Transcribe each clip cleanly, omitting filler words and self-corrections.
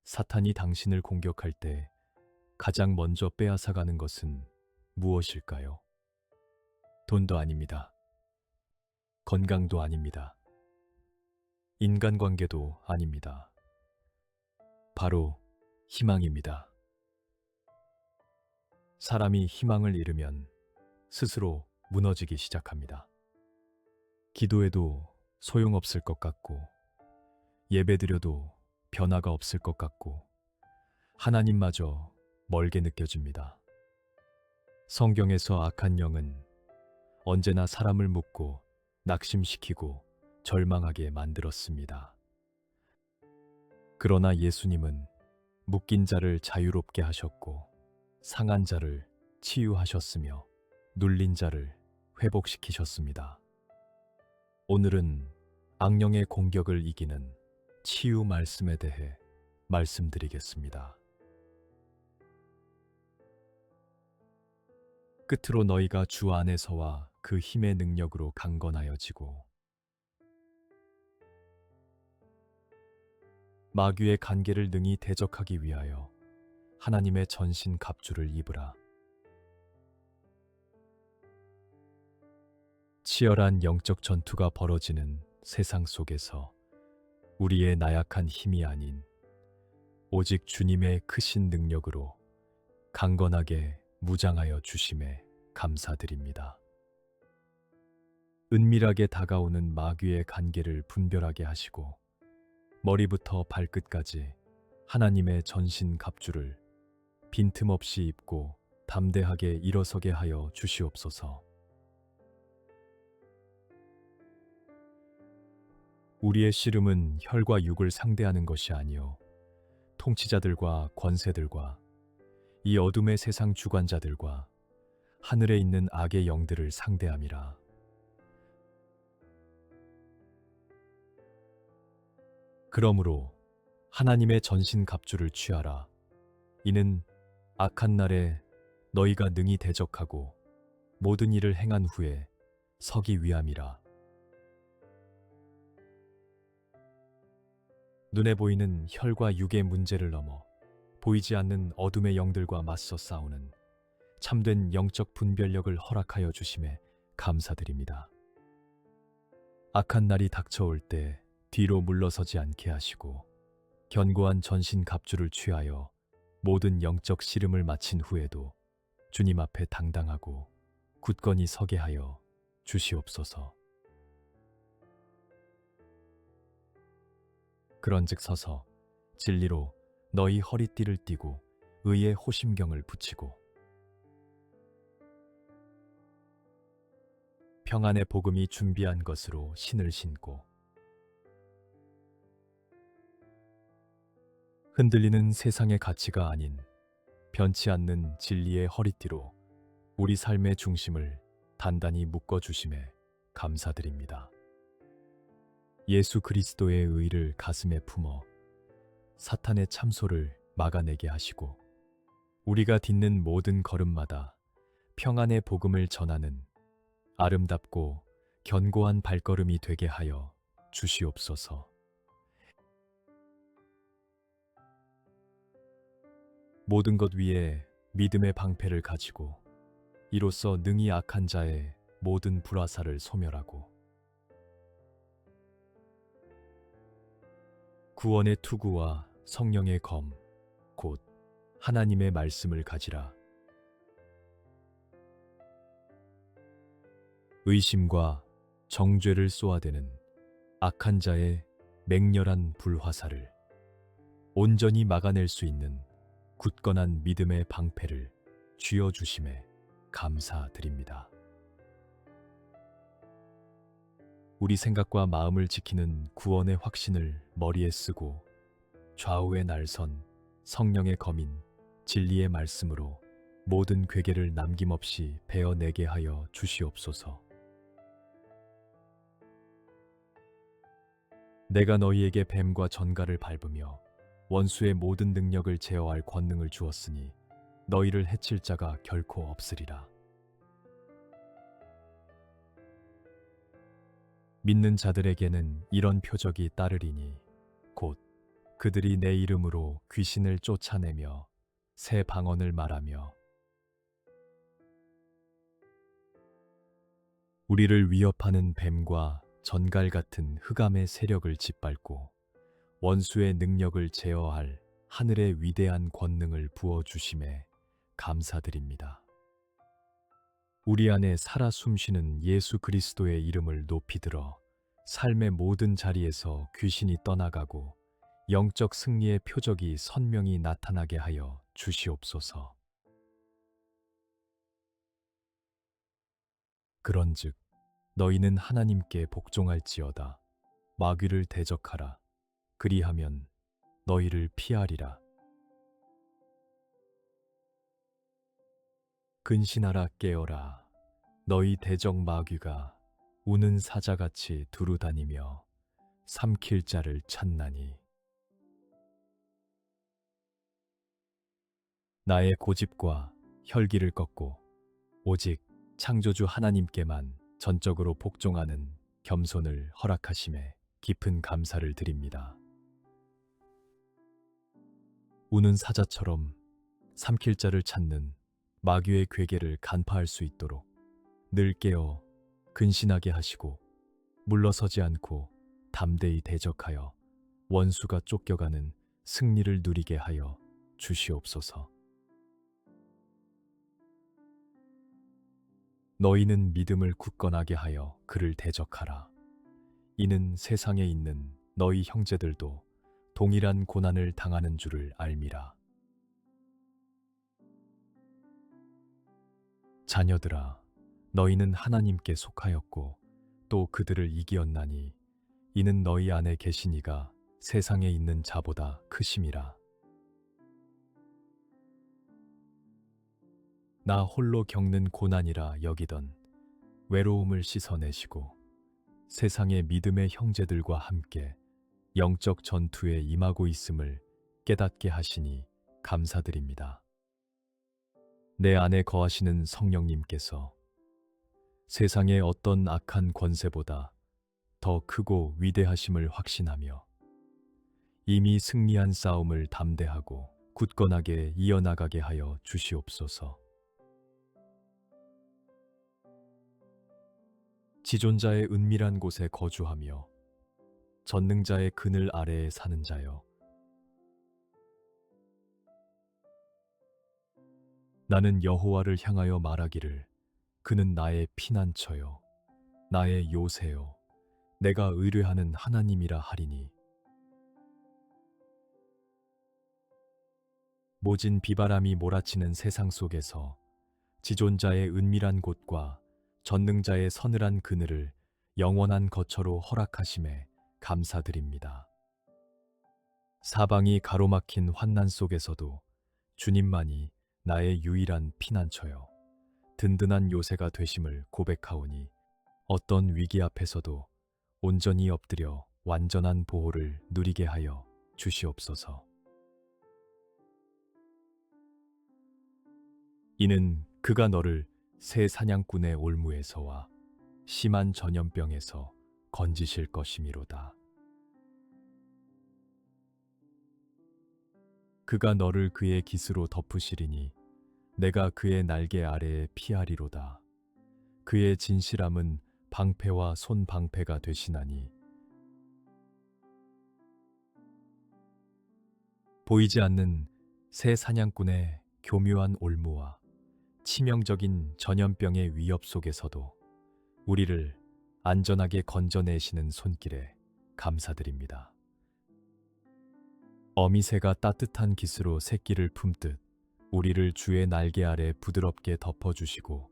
사탄이 당신을 공격할 때 가장 먼저 빼앗아가는 것은 무엇일까요? 돈도 아닙니다. 건강도 아닙니다. 인간관계도 아닙니다. 바로 희망입니다. 사람이 희망을 잃으면 스스로 무너지기 시작합니다. 기도해도 소용없을 것 같고, 예배드려도 변화가 없을 것 같고, 하나님마저 멀게 느껴집니다. 성경에서 악한 영은 언제나 사람을 묶고 낙심시키고 절망하게 만들었습니다. 그러나 예수님은 묶인 자를 자유롭게 하셨고, 상한 자를 치유하셨으며, 눌린 자를 회복시키셨습니다. 오늘은 악령의 공격을 이기는 치유 말씀에 대해 말씀드리겠습니다. 끝으로 너희가 주 안에서와 그 힘의 능력으로 강건하여지고 마귀의 간계를 능히 대적하기 위하여 하나님의 전신 갑주를 입으라. 치열한 영적 전투가 벌어지는 세상 속에서 우리의 나약한 힘이 아닌 오직 주님의 크신 능력으로 강건하게 무장하여 주심에 감사드립니다. 은밀하게 다가오는 마귀의 간계를 분별하게 하시고 머리부터 발끝까지 하나님의 전신 갑주를 빈틈없이 입고 담대하게 일어서게 하여 주시옵소서. 우리의 씨름은 혈과 육을 상대하는 것이 아니요 통치자들과 권세들과 이 어둠의 세상 주관자들과 하늘에 있는 악의 영들을 상대함이라. 그러므로 하나님의 전신 갑주를 취하라. 이는 악한 날에 너희가 능히 대적하고 모든 일을 행한 후에 서기 위함이라. 눈에 보이는 혈과 육의 문제를 넘어 보이지 않는 어둠의 영들과 맞서 싸우는 참된 영적 분별력을 허락하여 주심에 감사드립니다. 악한 날이 닥쳐올 때 뒤로 물러서지 않게 하시고 견고한 전신 갑주를 취하여 모든 영적 씨름을 마친 후에도 주님 앞에 당당하고 굳건히 서게 하여 주시옵소서. 그런즉 서서 진리로 너희 허리띠를 띠고 의의 호심경을 붙이고 평안의 복음이 준비한 것으로 신을 신고 흔들리는 세상의 가치가 아닌 변치 않는 진리의 허리띠로 우리 삶의 중심을 단단히 묶어주심에 감사드립니다. 예수 그리스도의 의를 가슴에 품어 사탄의 참소를 막아내게 하시고 우리가 딛는 모든 걸음마다 평안의 복음을 전하는 아름답고 견고한 발걸음이 되게 하여 주시옵소서. 모든 것 위에 믿음의 방패를 가지고 이로써 능히 악한 자의 모든 불화살을 소멸하고 구원의 투구와 성령의 검, 곧 하나님의 말씀을 가지라. 의심과 정죄를 쏘아대는 악한 자의 맹렬한 불화살을 온전히 막아낼 수 있는 굳건한 믿음의 방패를 쥐어주심에 감사드립니다. 우리 생각과 마음을 지키는 구원의 확신을 머리에 쓰고 좌우의 날선 성령의 검인 진리의 말씀으로 모든 괴계를 남김없이 베어내게 하여 주시옵소서. 내가 너희에게 뱀과 전갈을 밟으며 원수의 모든 능력을 제어할 권능을 주었으니 너희를 해칠 자가 결코 없으리라. 믿는 자들에게는 이런 표적이 따르리니 곧 그들이 내 이름으로 귀신을 쫓아내며 새 방언을 말하며 우리를 위협하는 뱀과 전갈 같은 흑암의 세력을 짓밟고 원수의 능력을 제어할 하늘의 위대한 권능을 부어주심에 감사드립니다. 우리 안에 살아 숨쉬는 예수 그리스도의 이름을 높이 들어 삶의 모든 자리에서 귀신이 떠나가고 영적 승리의 표적이 선명히 나타나게 하여 주시옵소서. 그런즉 너희는 하나님께 복종할지어다. 마귀를 대적하라. 그리하면 너희를 피하리라. 근신하라 깨어라. 너희 대적 마귀가 우는 사자같이 두루다니며 삼킬 자를 찾나니. 나의 고집과 혈기를 꺾고 오직 창조주 하나님께만 전적으로 복종하는 겸손을 허락하심에 깊은 감사를 드립니다. 우는 사자처럼 삼킬 자를 찾는 마귀의 괴계를 간파할 수 있도록 늘 깨어 근신하게 하시고 물러서지 않고 담대히 대적하여 원수가 쫓겨가는 승리를 누리게 하여 주시옵소서. 너희는 믿음을 굳건하게 하여 그를 대적하라. 이는 세상에 있는 너희 형제들도 동일한 고난을 당하는 줄을 알미라. 자녀들아, 너희는 하나님께 속하였고 또 그들을 이기었나니 이는 너희 안에 계신 이가 세상에 있는 자보다 크심이라. 나 홀로 겪는 고난이라 여기던 외로움을 씻어내시고 세상의 믿음의 형제들과 함께 영적 전투에 임하고 있음을 깨닫게 하시니 감사드립니다. 내 안에 거하시는 성령님께서 세상의 어떤 악한 권세보다 더 크고 위대하심을 확신하며 이미 승리한 싸움을 담대하고 굳건하게 이어나가게 하여 주시옵소서. 지존자의 은밀한 곳에 거주하며 전능자의 그늘 아래에 사는 자여, 나는 여호와를 향하여 말하기를 그는 나의 피난처요 나의 요새요 내가 의뢰하는 하나님이라 하리니. 모진 비바람이 몰아치는 세상 속에서 지존자의 은밀한 곳과 전능자의 서늘한 그늘을 영원한 거처로 허락하심에 감사드립니다. 사방이 가로막힌 환난 속에서도 주님만이 나의 유일한 피난처요 든든한 요새가 되심을 고백하오니 어떤 위기 앞에서도 온전히 엎드려 완전한 보호를 누리게 하여 주시옵소서. 이는 그가 너를 새 사냥꾼의 올무에서와 심한 전염병에서 건지실 것이미로다. 그가 너를 그의 깃으로 덮으시리니 내가 그의 날개 아래에 피하리로다. 그의 진실함은 방패와 손방패가 되시나니. 보이지 않는 새 사냥꾼의 교묘한 올무와 치명적인 전염병의 위협 속에서도 우리를 안전하게 건져내시는 손길에 감사드립니다. 어미새가 따뜻한 깃으로 새끼를 품듯 우리를 주의 날개 아래 부드럽게 덮어주시고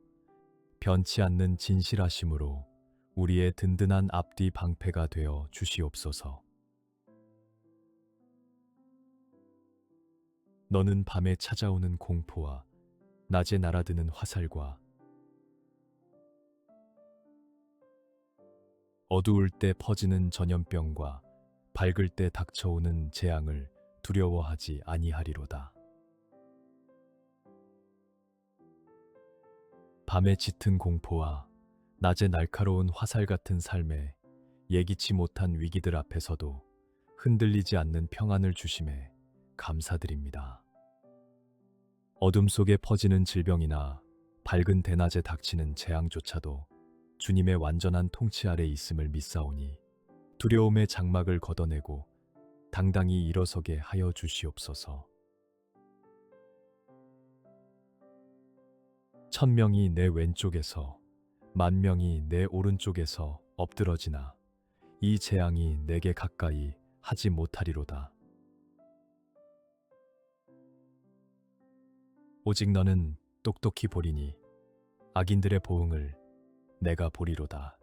변치 않는 진실하심으로 우리의 든든한 앞뒤 방패가 되어 주시옵소서. 너는 밤에 찾아오는 공포와 낮에 날아드는 화살과 어두울 때 퍼지는 전염병과 밝을 때 닥쳐오는 재앙을 두려워하지 아니하리로다. 밤에 짙은 공포와 낮에 날카로운 화살 같은 삶에 예기치 못한 위기들 앞에서도 흔들리지 않는 평안을 주심에 감사드립니다. 어둠 속에 퍼지는 질병이나 밝은 대낮에 닥치는 재앙조차도 주님의 완전한 통치 아래 있음을 믿사오니 두려움의 장막을 걷어내고 당당히 일어서게 하여 주시옵소서. 천명이 내 왼쪽에서 만명이 내 오른쪽에서 엎드러지나 이 재앙이 내게 가까이 하지 못하리로다. 오직 너는 똑똑히 보리니 악인들의 보응을 내가 보리로다.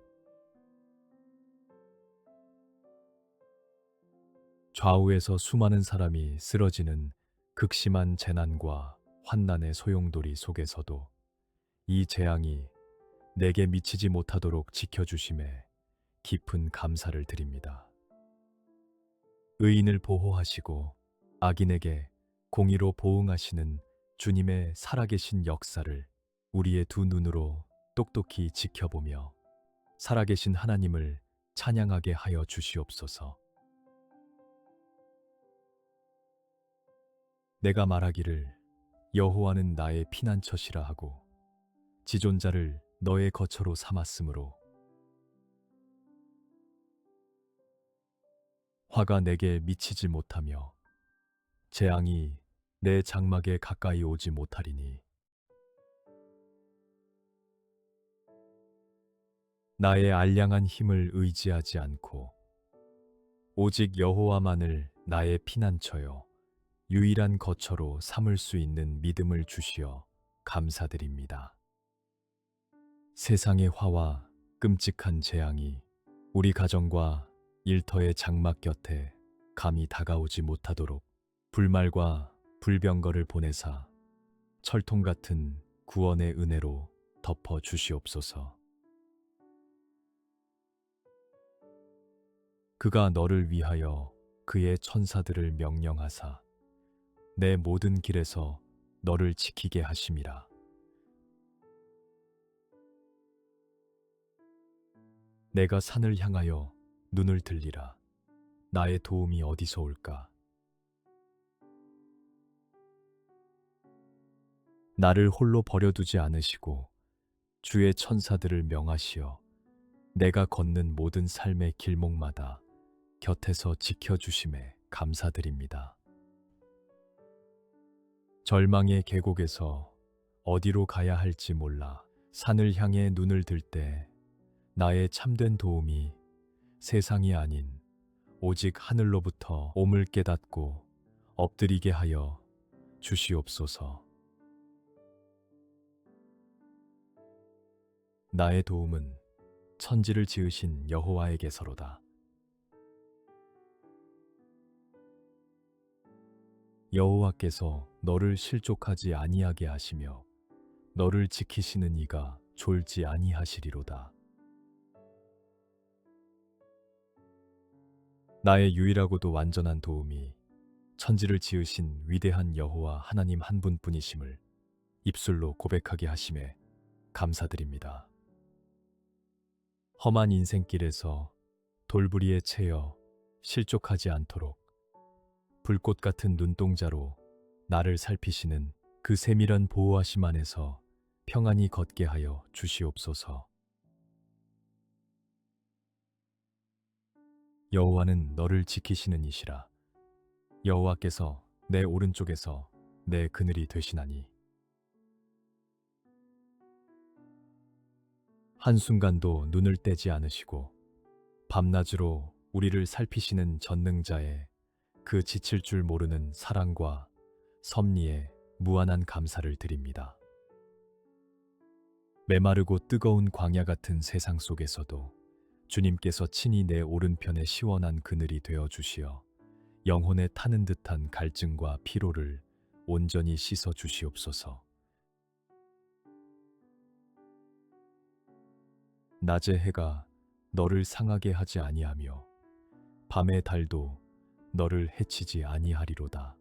좌우에서 수많은 사람이 쓰러지는 극심한 재난과 환난의 소용돌이 속에서도 이 재앙이 내게 미치지 못하도록 지켜주심에 깊은 감사를 드립니다. 의인을 보호하시고 악인에게 공의로 보응하시는 주님의 살아계신 역사를 우리의 두 눈으로 똑똑히 지켜보며 살아계신 하나님을 찬양하게 하여 주시옵소서. 내가 말하기를 여호와는 나의 피난처시라 하고 지존자를 너의 거처로 삼았으므로 화가 내게 미치지 못하며 재앙이 내 장막에 가까이 오지 못하리니 나의 알량한 힘을 의지하지 않고 오직 여호와만을 나의 피난처요 유일한 거처로 삼을 수 있는 믿음을 주시어 감사드립니다. 세상의 화와 끔찍한 재앙이 우리 가정과 일터의 장막 곁에 감히 다가오지 못하도록 불말과 불병거를 보내사 철통 같은 구원의 은혜로 덮어 주시옵소서. 그가 너를 위하여 그의 천사들을 명령하사 내 모든 길에서 너를 지키게 하심이라. 내가 산을 향하여 눈을 들리라. 나의 도움이 어디서 올까? 나를 홀로 버려두지 않으시고 주의 천사들을 명하시어 내가 걷는 모든 삶의 길목마다 곁에서 지켜주심에 감사드립니다. 절망의 계곡에서 어디로 가야 할지 몰라 산을 향해 눈을 들 때 나의 참된 도움이 세상이 아닌 오직 하늘로부터 옴을 깨닫고 엎드리게 하여 주시옵소서. 나의 도움은 천지를 지으신 여호와에게서로다. 여호와께서 너를 실족하지 아니하게 하시며 너를 지키시는 이가 졸지 아니하시리로다. 나의 유일하고도 완전한 도움이 천지를 지으신 위대한 여호와 하나님 한 분뿐이심을 입술로 고백하게 하심에 감사드립니다. 험한 인생길에서 돌부리에 채여 실족하지 않도록 불꽃 같은 눈동자로 나를 살피시는 그 세밀한 보호하심 안에서 평안히 걷게 하여 주시옵소서. 여호와는 너를 지키시는 이시라. 여호와께서 내 오른쪽에서 내 그늘이 되시나니 한순간도 눈을 떼지 않으시고 밤낮으로 우리를 살피시는 전능자의 그 지칠 줄 모르는 사랑과 섭리에 무한한 감사를 드립니다. 메마르고 뜨거운 광야 같은 세상 속에서도 주님께서 친히 내 오른편에 시원한 그늘이 되어 주시어 영혼에 타는 듯한 갈증과 피로를 온전히 씻어 주시옵소서. 낮의 해가 너를 상하게 하지 아니하며 밤의 달도 너를 해치지 아니하리로다.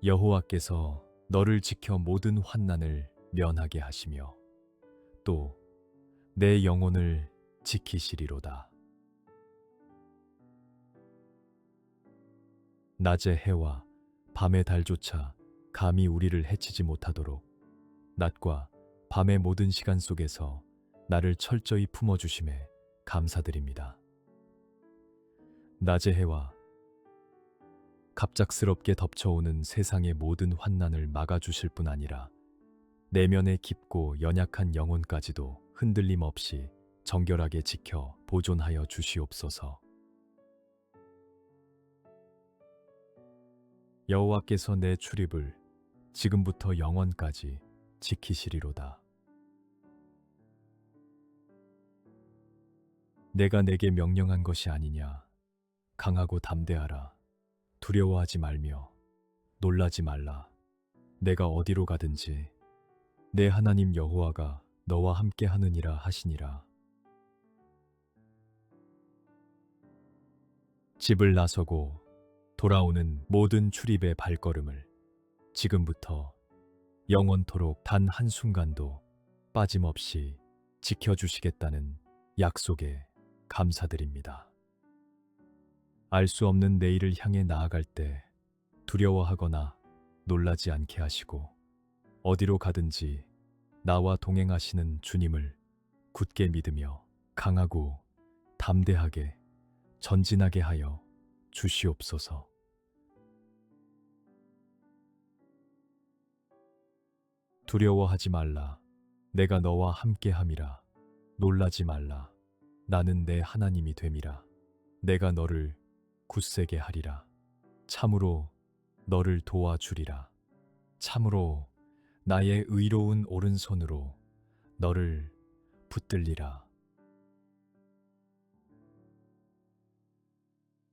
여호와께서 너를 지켜 모든 환난을 면하게 하시며 또 내 영혼을 지키시리로다. 낮의 해와 밤의 달조차 감히 우리를 해치지 못하도록 낮과 밤의 모든 시간 속에서 나를 철저히 품어주심에 감사드립니다. 낮의 해와 갑작스럽게 덮쳐오는 세상의 모든 환난을 막아주실 뿐 아니라 내면의 깊고 연약한 영혼까지도 흔들림 없이 정결하게 지켜 보존하여 주시옵소서. 여호와께서 내 출입을 지금부터 영원까지 지키시리로다. 내가 내게 명령한 것이 아니냐. 강하고 담대하라. 두려워하지 말며 놀라지 말라. 내가 어디로 가든지 내 하나님 여호와가 너와 함께 하느니라 하시니라. 집을 나서고 돌아오는 모든 출입의 발걸음을 지금부터 영원토록 단 한순간도 빠짐없이 지켜주시겠다는 약속에 감사드립니다. 알 수 없는 내일을 향해 나아갈 때 두려워하거나 놀라지 않게 하시고 어디로 가든지 나와 동행하시는 주님을 굳게 믿으며 강하고 담대하게 전진하게 하여 주시옵소서. 두려워하지 말라. 내가 너와 함께함이라. 놀라지 말라. 나는 내 하나님이 됨이라. 내가 너를 굳세게 하리라. 참으로 너를 도와주리라. 참으로 나의 의로운 오른손으로 너를 붙들리라.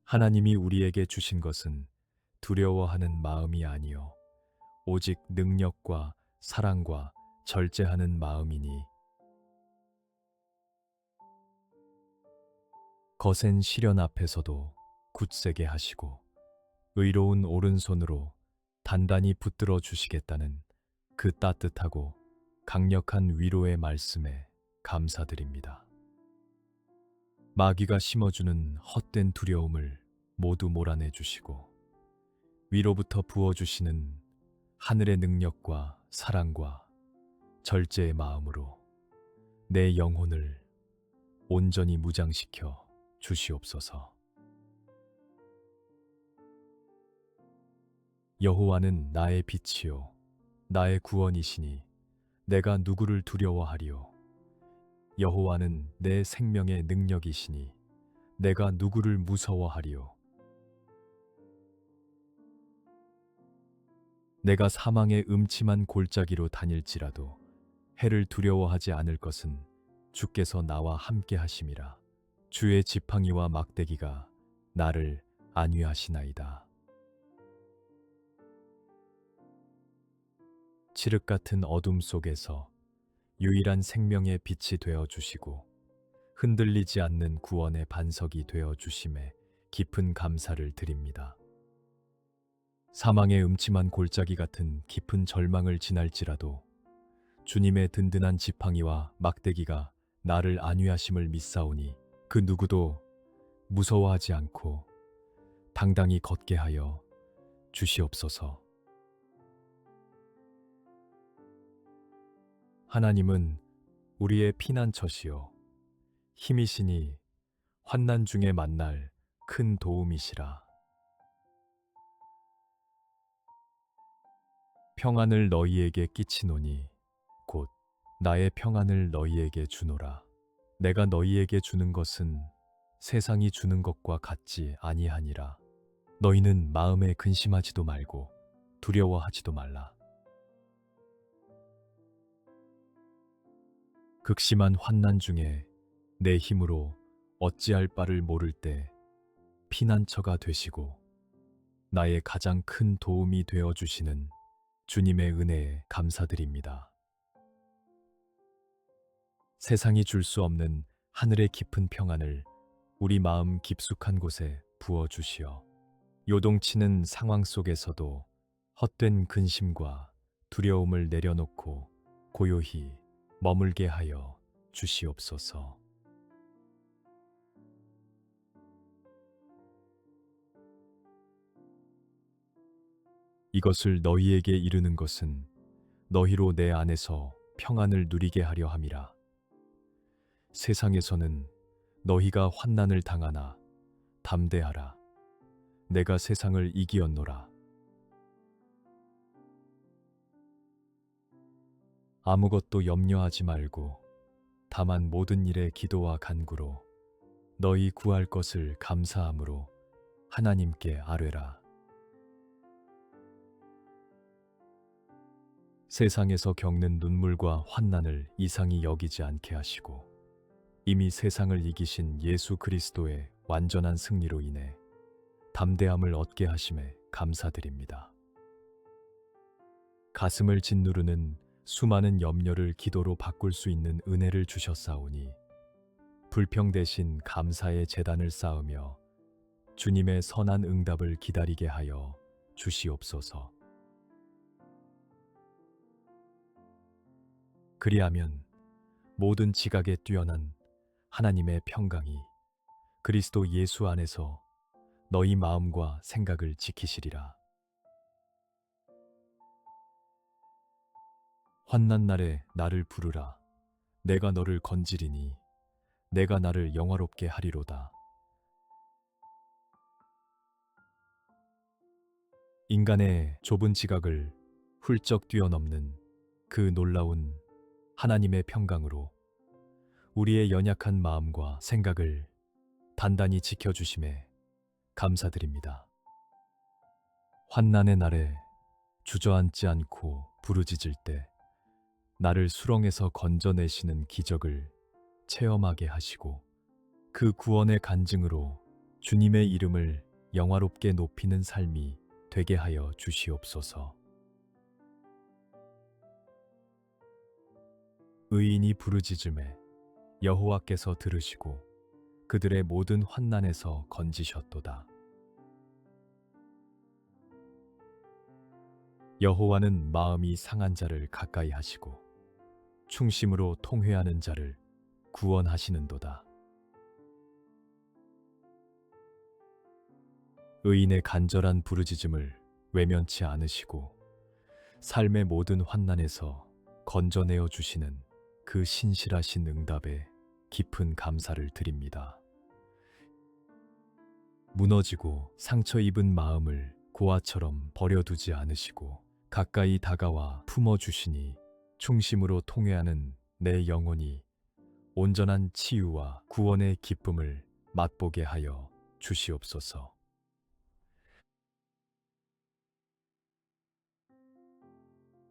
하나님이 우리에게 주신 것은 두려워하는 마음이 아니요 오직 능력과 사랑과 절제하는 마음이니 거센 시련 앞에서도 굳세게 하시고 의로운 오른손으로 단단히 붙들어 주시겠다는 그 따뜻하고 강력한 위로의 말씀에 감사드립니다. 마귀가 심어주는 헛된 두려움을 모두 몰아내 주시고 위로부터 부어주시는 하늘의 능력과 사랑과 절제의 마음으로 내 영혼을 온전히 무장시켜 주시옵소서. 여호와는 나의 빛이요 나의 구원이시니 내가 누구를 두려워하리요. 여호와는 내 생명의 능력이시니 내가 누구를 무서워하리요. 내가 사망의 음침한 골짜기로 다닐지라도 해를 두려워하지 않을 것은 주께서 나와 함께 하심이라. 주의 지팡이와 막대기가 나를 안위하시나이다. 칠흑 같은 어둠 속에서 유일한 생명의 빛이 되어 주시고 흔들리지 않는 구원의 반석이 되어 주심에 깊은 감사를 드립니다. 사망의 음침한 골짜기 같은 깊은 절망을 지날지라도 주님의 든든한 지팡이와 막대기가 나를 안위하심을 믿사오니 그 누구도 무서워하지 않고 당당히 걷게 하여 주시옵소서. 하나님은 우리의 피난처시요 힘이시니 환난 중에 만날 큰 도움이시라. 평안을 너희에게 끼치노니 곧 나의 평안을 너희에게 주노라. 내가 너희에게 주는 것은 세상이 주는 것과 같지 아니하니라. 너희는 마음에 근심하지도 말고 두려워하지도 말라. 극심한 환난 중에 내 힘으로 어찌할 바를 모를 때 피난처가 되시고 나의 가장 큰 도움이 되어 주시는 주님의 은혜에 감사드립니다. 세상이 줄 수 없는 하늘의 깊은 평안을 우리 마음 깊숙한 곳에 부어 주시어 요동치는 상황 속에서도 헛된 근심과 두려움을 내려놓고 고요히 머물게 하여 주시옵소서. 이것을 너희에게 이르는 것은 너희로 내 안에서 평안을 누리게 하려 함이라. 세상에서는 너희가 환난을 당하나 담대하라. 내가 세상을 이기었노라. 아무것도 염려하지 말고 다만 모든 일에 기도와 간구로 너희 구할 것을 감사함으로 하나님께 아뢰라. 세상에서 겪는 눈물과 환난을 이상히 여기지 않게 하시고 이미 세상을 이기신 예수 그리스도의 완전한 승리로 인해 담대함을 얻게 하심에 감사드립니다. 가슴을 짓누르는 수많은 염려를 기도로 바꿀 수 있는 은혜를 주셨사오니 불평 대신 감사의 제단을 쌓으며 주님의 선한 응답을 기다리게 하여 주시옵소서. 그리하면 모든 지각에 뛰어난 하나님의 평강이 그리스도 예수 안에서 너희 마음과 생각을 지키시리라. 환난 날에 나를 부르라. 내가 너를 건지리니 내가 나를 영화롭게 하리로다. 인간의 좁은 지각을 훌쩍 뛰어넘는 그 놀라운 하나님의 평강으로 우리의 연약한 마음과 생각을 단단히 지켜주심에 감사드립니다. 환난의 날에 주저앉지 않고 부르짖을 때 나를 수렁에서 건져내시는 기적을 체험하게 하시고 그 구원의 간증으로 주님의 이름을 영화롭게 높이는 삶이 되게 하여 주시옵소서. 의인이 부르짖음에 여호와께서 들으시고 그들의 모든 환난에서 건지셨도다. 여호와는 마음이 상한 자를 가까이 하시고 충심으로 통회하는 자를 구원하시는도다. 의인의 간절한 부르짖음을 외면치 않으시고 삶의 모든 환난에서 건져내어 주시는 그 신실하신 응답에 깊은 감사를 드립니다. 무너지고 상처 입은 마음을 고아처럼 버려두지 않으시고 가까이 다가와 품어주시니 충심으로 통회하는 내 영혼이 온전한 치유와 구원의 기쁨을 맛보게 하여 주시옵소서.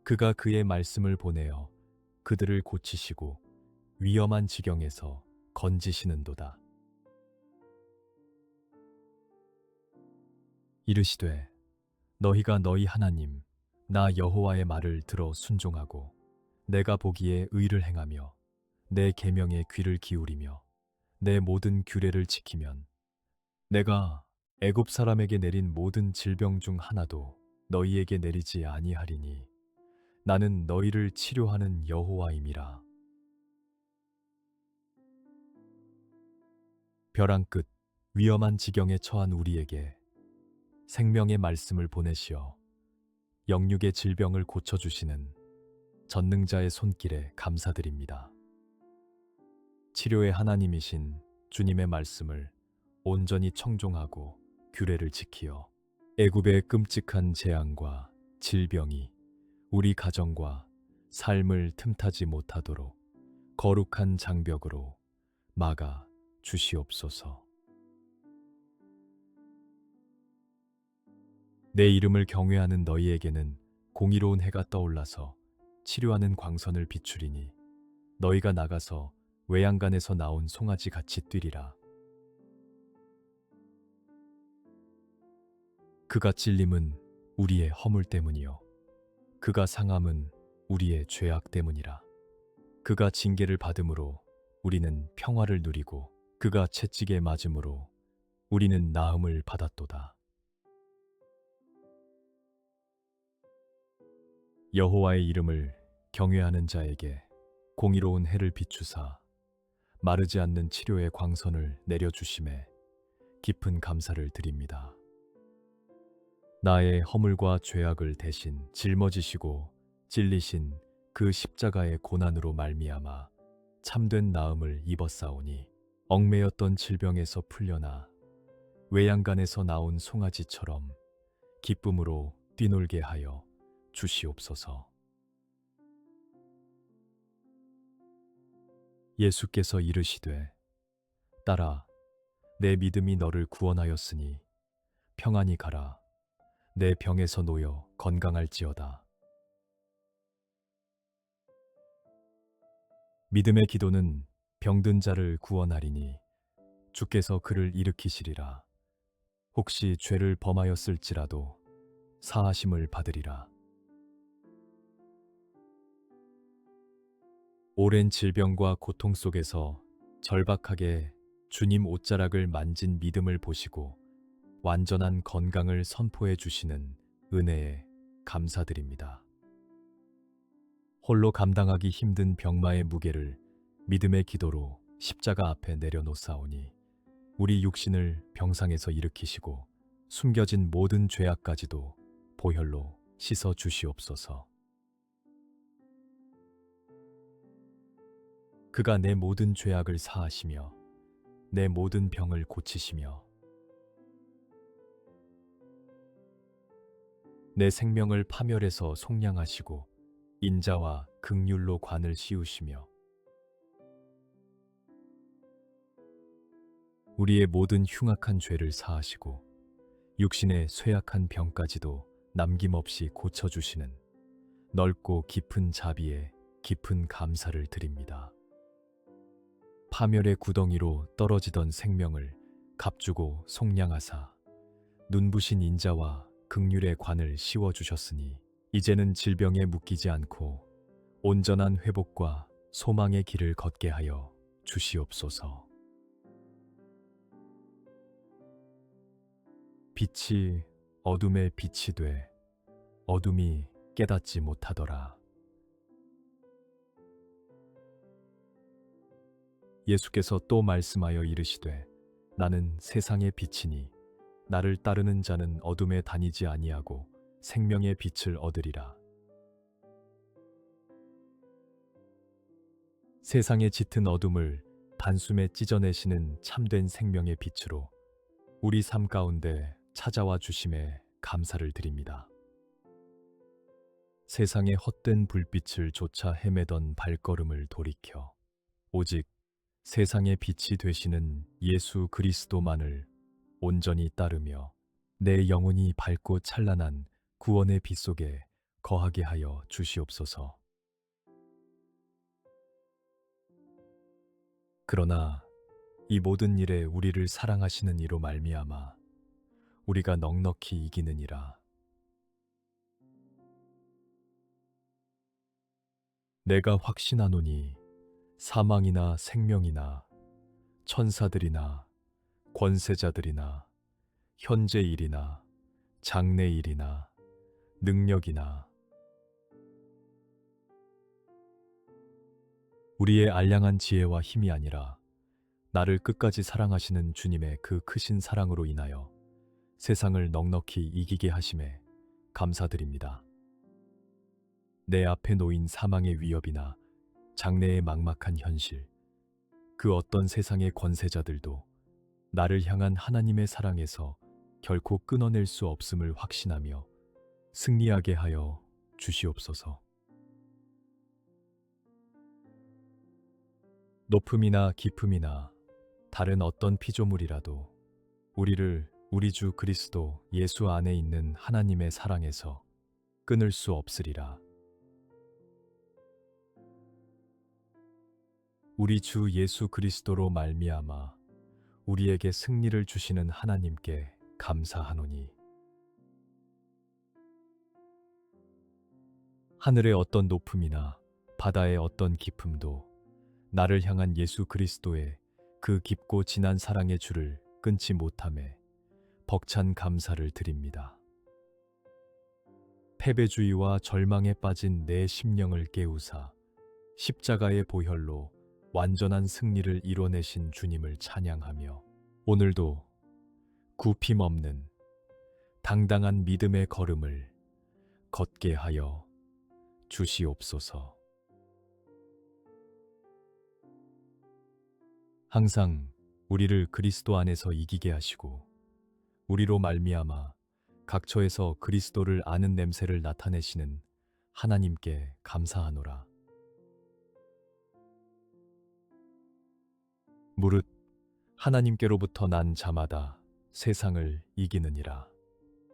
그가 그의 말씀을 보내어 그들을 고치시고 위험한 지경에서 건지시는도다. 이르시되 너희가 너희 하나님 나 여호와의 말을 들어 순종하고 내가 보기에 의를 행하며 내 계명에 귀를 기울이며 내 모든 규례를 지키면 내가 애굽 사람에게 내린 모든 질병 중 하나도 너희에게 내리지 아니하리니 나는 너희를 치료하는 여호와임이라. 벼랑 끝 위험한 지경에 처한 우리에게 생명의 말씀을 보내시어 영육의 질병을 고쳐주시는 전능자의 손길에 감사드립니다. 치료의 하나님이신 주님의 말씀을 온전히 청종하고 규례를 지키어 애굽의 끔찍한 재앙과 질병이 우리 가정과 삶을 틈타지 못하도록 거룩한 장벽으로 막아 주시옵소서. 내 이름을 경외하는 너희에게는 공의로운 해가 떠올라서 치료하는 광선을 비추리니 너희가 나가서 외양간에서 나온 송아지 같이 뛰리라. 그가 찔림은 우리의 허물 때문이요 그가 상함은 우리의 죄악 때문이라. 그가 징계를 받음으로 우리는 평화를 누리고 그가 채찍에 맞음으로 우리는 나음을 받았도다. 여호와의 이름을 경외하는 자에게 공의로운 해를 비추사 마르지 않는 치료의 광선을 내려주심에 깊은 감사를 드립니다. 나의 허물과 죄악을 대신 짊어지시고 찔리신 그 십자가의 고난으로 말미암아 참된 나음을 입었사오니 얽매였던 질병에서 풀려나 외양간에서 나온 송아지처럼 기쁨으로 뛰놀게 하여 주시옵소서. 예수께서 이르시되 딸아 내 믿음이 너를 구원하였으니 평안히 가라. 내 병에서 놓여 건강할지어다. 믿음의 기도는 병든 자를 구원하리니 주께서 그를 일으키시리라. 혹시 죄를 범하였을지라도 사하심을 받으리라. 오랜 질병과 고통 속에서 절박하게 주님 옷자락을 만진 믿음을 보시고 완전한 건강을 선포해 주시는 은혜에 감사드립니다. 홀로 감당하기 힘든 병마의 무게를 믿음의 기도로 십자가 앞에 내려놓사오니 우리 육신을 병상에서 일으키시고 숨겨진 모든 죄악까지도 보혈로 씻어 주시옵소서. 그가 내 모든 죄악을 사하시며 내 모든 병을 고치시며 내 생명을 파멸해서 속량하시고 인자와 긍휼로 관을 씌우시며 우리의 모든 흉악한 죄를 사하시고 육신의 쇠약한 병까지도 남김없이 고쳐주시는 넓고 깊은 자비에 깊은 감사를 드립니다. 파멸의 구덩이로 떨어지던 생명을 값주고 속량하사 눈부신 인자와 긍휼의 관을 씌워주셨으니 이제는 질병에 묶이지 않고 온전한 회복과 소망의 길을 걷게 하여 주시옵소서. 빛이 어둠의 빛이 돼 어둠이 깨닫지 못하더라. 예수께서 또 말씀하여 이르시되 나는 세상의 빛이니 나를 따르는 자는 어둠에 다니지 아니하고 생명의 빛을 얻으리라. 세상의 짙은 어둠을 단숨에 찢어내시는 참된 생명의 빛으로 우리 삶 가운데 찾아와 주심에 감사를 드립니다. 세상의 헛된 불빛을 쫓아 헤매던 발걸음을 돌이켜 오직 세상의 빛이 되시는 예수 그리스도만을 온전히 따르며 내 영혼이 밝고 찬란한 구원의 빛 속에 거하게 하여 주시옵소서. 그러나 이 모든 일에 우리를 사랑하시는 이로 말미암아 우리가 넉넉히 이기느니라. 내가 확신하노니 사망이나 생명이나 천사들이나 권세자들이나 현재 일이나 장래 일이나 능력이나 우리의 알량한 지혜와 힘이 아니라 나를 끝까지 사랑하시는 주님의 그 크신 사랑으로 인하여 세상을 넉넉히 이기게 하심에 감사드립니다. 내 앞에 놓인 사망의 위협이나 장래의 막막한 현실, 그 어떤 세상의 권세자들도 나를 향한 하나님의 사랑에서 결코 끊어낼 수 없음을 확신하며 승리하게 하여 주시옵소서. 높음이나 깊음이나 다른 어떤 피조물이라도 우리를 우리 주 그리스도 예수 안에 있는 하나님의 사랑에서 끊을 수 없으리라. 우리 주 예수 그리스도로 말미암아 우리에게 승리를 주시는 하나님께 감사하노니 하늘의 어떤 높음이나 바다의 어떤 깊음도 나를 향한 예수 그리스도의 그 깊고 진한 사랑의 줄을 끊지 못함에 벅찬 감사를 드립니다. 패배주의와 절망에 빠진 내 심령을 깨우사 십자가의 보혈로 완전한 승리를 이뤄내신 주님을 찬양하며 오늘도 굽힘 없는 당당한 믿음의 걸음을 걷게 하여 주시옵소서. 항상 우리를 그리스도 안에서 이기게 하시고 우리로 말미암아 각처에서 그리스도를 아는 냄새를 나타내시는 하나님께 감사하노라. 무릇 하나님께로부터 난 자마다 세상을 이기느니라.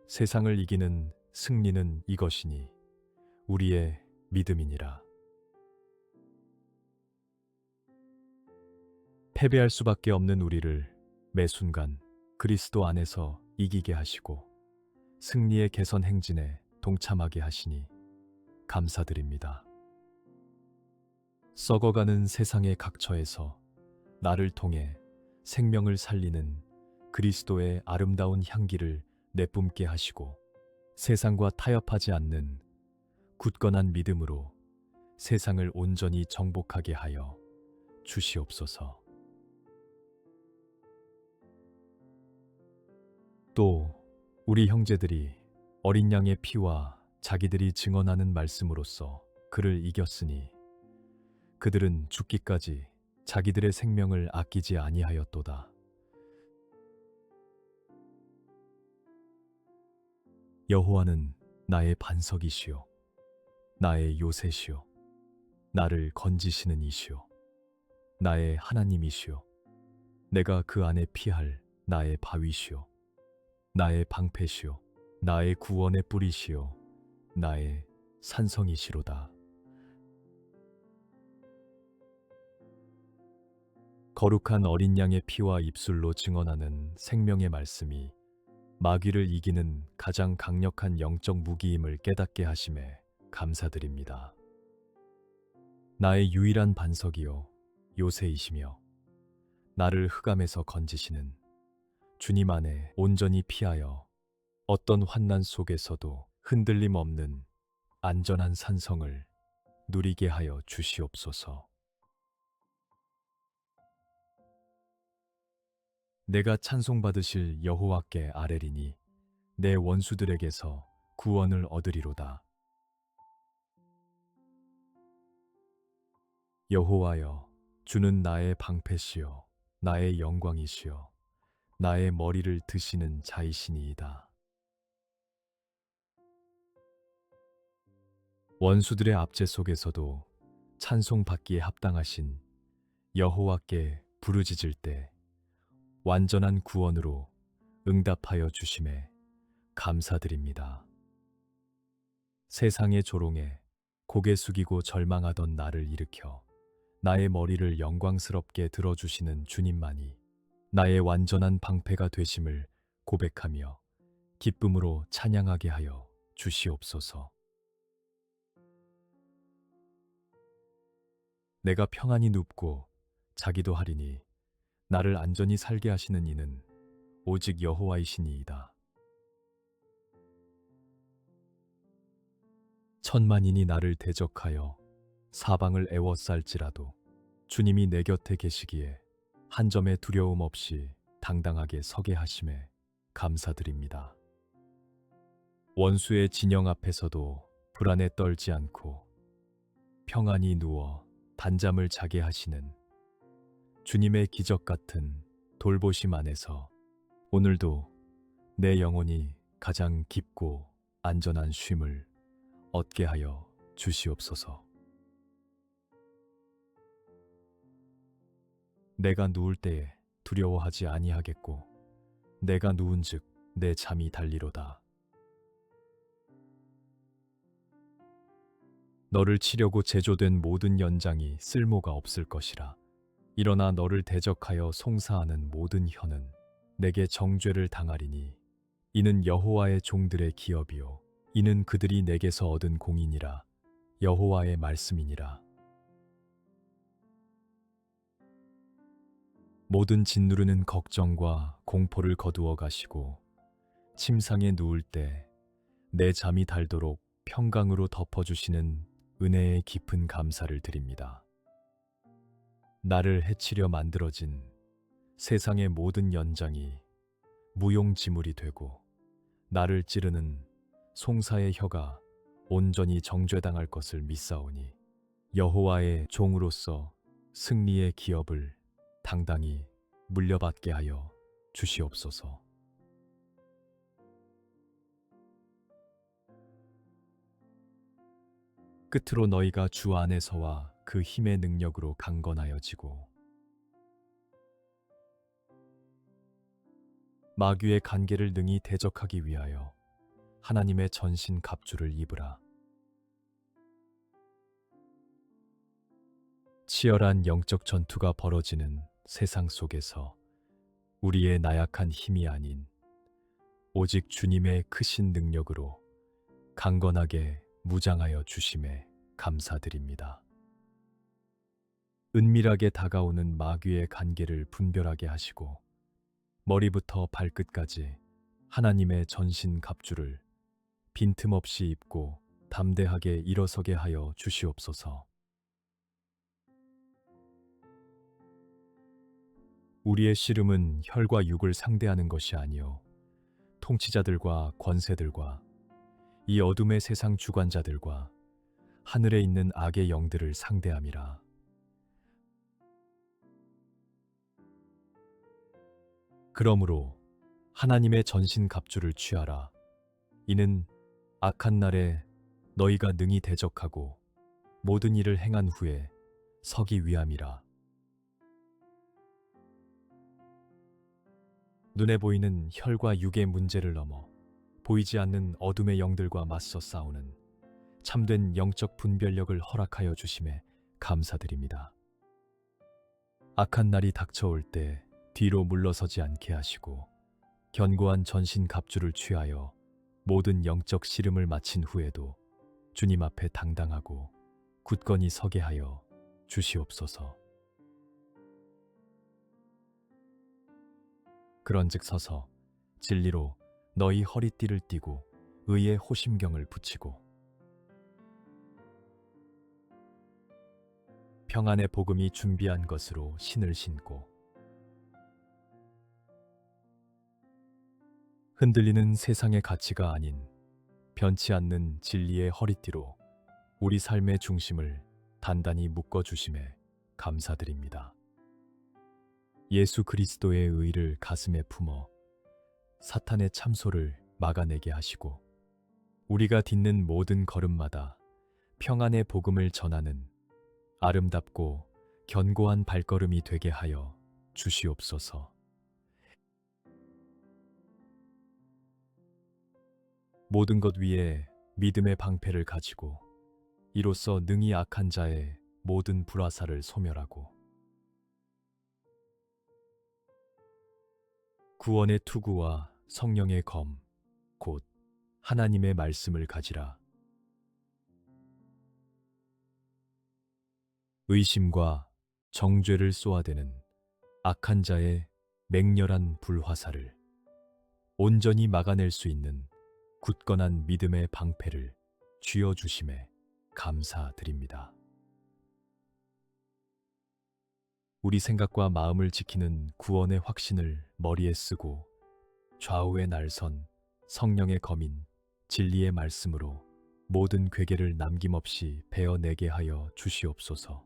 세상을 이기는 승리는 이것이니 우리의 믿음이니라. 패배할 수밖에 없는 우리를 매 순간 그리스도 안에서 이기게 하시고 승리의 개선 행진에 동참하게 하시니 감사드립니다. 썩어가는 세상의 각처에서 나를 통해 생명을 살리는 그리스도의 아름다운 향기를 내뿜게 하시고 세상과 타협하지 않는 굳건한 믿음으로 세상을 온전히 정복하게 하여 주시옵소서. 또 우리 형제들이 어린 양의 피와 자기들이 증언하는 말씀으로써 그를 이겼으니 그들은 죽기까지 자기들의 생명을 아끼지 아니하였도다. 여호와는 나의 반석이시요 나의 요새시요 나를 건지시는 이시요 나의 하나님이시요 내가 그 안에 피할 나의 바위시요 나의 방패시요 나의 구원의 뿌리시요 나의 산성이시로다. 거룩한 어린 양의 피와 입술로 증언하는 생명의 말씀이 마귀를 이기는 가장 강력한 영적 무기임을 깨닫게 하심에 감사드립니다. 나의 유일한 반석이요 요새이시며 나를 흑암에서 건지시는 주님 안에 온전히 피하여 어떤 환난 속에서도 흔들림 없는 안전한 산성을 누리게 하여 주시옵소서. 내가 찬송받으실 여호와께 아뢰리니 내 원수들에게서 구원을 얻으리로다. 여호와여, 주는 나의 방패시요 나의 영광이시요 나의 머리를 드시는 자이시니이다. 원수들의 압제 속에서도 찬송받기에 합당하신 여호와께 부르짖을 때 완전한 구원으로 응답하여 주심에 감사드립니다. 세상의 조롱에 고개 숙이고 절망하던 나를 일으켜 나의 머리를 영광스럽게 들어주시는 주님만이 나의 완전한 방패가 되심을 고백하며 기쁨으로 찬양하게 하여 주시옵소서. 내가 평안히 눕고 자기도 하리니 나를 안전히 살게 하시는 이는 오직 여호와이시니이다. 천만인이 나를 대적하여 사방을 애워쌀지라도 주님이 내 곁에 계시기에 한 점의 두려움 없이 당당하게 서게 하심에 감사드립니다. 원수의 진영 앞에서도 불안에 떨지 않고 평안히 누워 단잠을 자게 하시는 주님의 기적 같은 돌보심 안에서 오늘도 내 영혼이 가장 깊고 안전한 쉼을 얻게 하여 주시옵소서. 내가 누울 때에 두려워하지 아니하겠고 내가 누운즉 내 잠이 달리로다. 너를 치려고 제조된 모든 연장이 쓸모가 없을 것이라. 일어나 너를 대적하여 송사하는 모든 혀는 내게 정죄를 당하리니 이는 여호와의 종들의 기업이요 이는 그들이 내게서 얻은 공이니라. 여호와의 말씀이니라. 모든 짓누르는 걱정과 공포를 거두어 가시고 침상에 누울 때 내 잠이 달도록 평강으로 덮어주시는 은혜의 깊은 감사를 드립니다. 나를 해치려 만들어진 세상의 모든 연장이 무용지물이 되고 나를 찌르는 송사의 혀가 온전히 정죄당할 것을 믿사오니 여호와의 종으로서 승리의 기업을 당당히 물려받게 하여 주시옵소서. 끝으로 너희가 주 안에서와 그 힘의 능력으로 강건하여지고 마귀의 간계를 능히 대적하기 위하여 하나님의 전신 갑주를 입으라. 치열한 영적 전투가 벌어지는 세상 속에서 우리의 나약한 힘이 아닌 오직 주님의 크신 능력으로 강건하게 무장하여 주심에 감사드립니다. 은밀하게 다가오는 마귀의 간계를 분별하게 하시고 머리부터 발끝까지 하나님의 전신 갑주를 빈틈없이 입고 담대하게 일어서게 하여 주시옵소서. 우리의 씨름은 혈과 육을 상대하는 것이 아니요 통치자들과 권세들과 이 어둠의 세상 주관자들과 하늘에 있는 악의 영들을 상대함이라. 그러므로 하나님의 전신 갑주를 취하라. 이는 악한 날에 너희가 능히 대적하고 모든 일을 행한 후에 서기 위함이라. 눈에 보이는 혈과 육의 문제를 넘어 보이지 않는 어둠의 영들과 맞서 싸우는 참된 영적 분별력을 허락하여 주심에 감사드립니다. 악한 날이 닥쳐올 때 뒤로 물러서지 않게 하시고 견고한 전신 갑주를 취하여 모든 영적 씨름을 마친 후에도 주님 앞에 당당하고 굳건히 서게 하여 주시옵소서. 그런즉 서서 진리로 너희 허리띠를 띠고 의의 호심경을 붙이고 평안의 복음이 준비한 것으로 신을 신고 흔들리는 세상의 가치가 아닌 변치 않는 진리의 허리띠로 우리 삶의 중심을 단단히 묶어주심에 감사드립니다. 예수 그리스도의 의를 가슴에 품어 사탄의 참소를 막아내게 하시고 우리가 딛는 모든 걸음마다 평안의 복음을 전하는 아름답고 견고한 발걸음이 되게 하여 주시옵소서. 모든 것 위에 믿음의 방패를 가지고 이로써 능히 악한 자의 모든 불화살을 소멸하고 구원의 투구와 성령의 검, 곧 하나님의 말씀을 가지라. 의심과 정죄를 쏘아대는 악한 자의 맹렬한 불화살을 온전히 막아낼 수 있는 굳건한 믿음의 방패를 쥐어주심에 감사드립니다. 우리 생각과 마음을 지키는 구원의 확신을 머리에 쓰고 좌우에 날선 성령의 검인 진리의 말씀으로 모든 괴계를 남김없이 베어내게 하여 주시옵소서.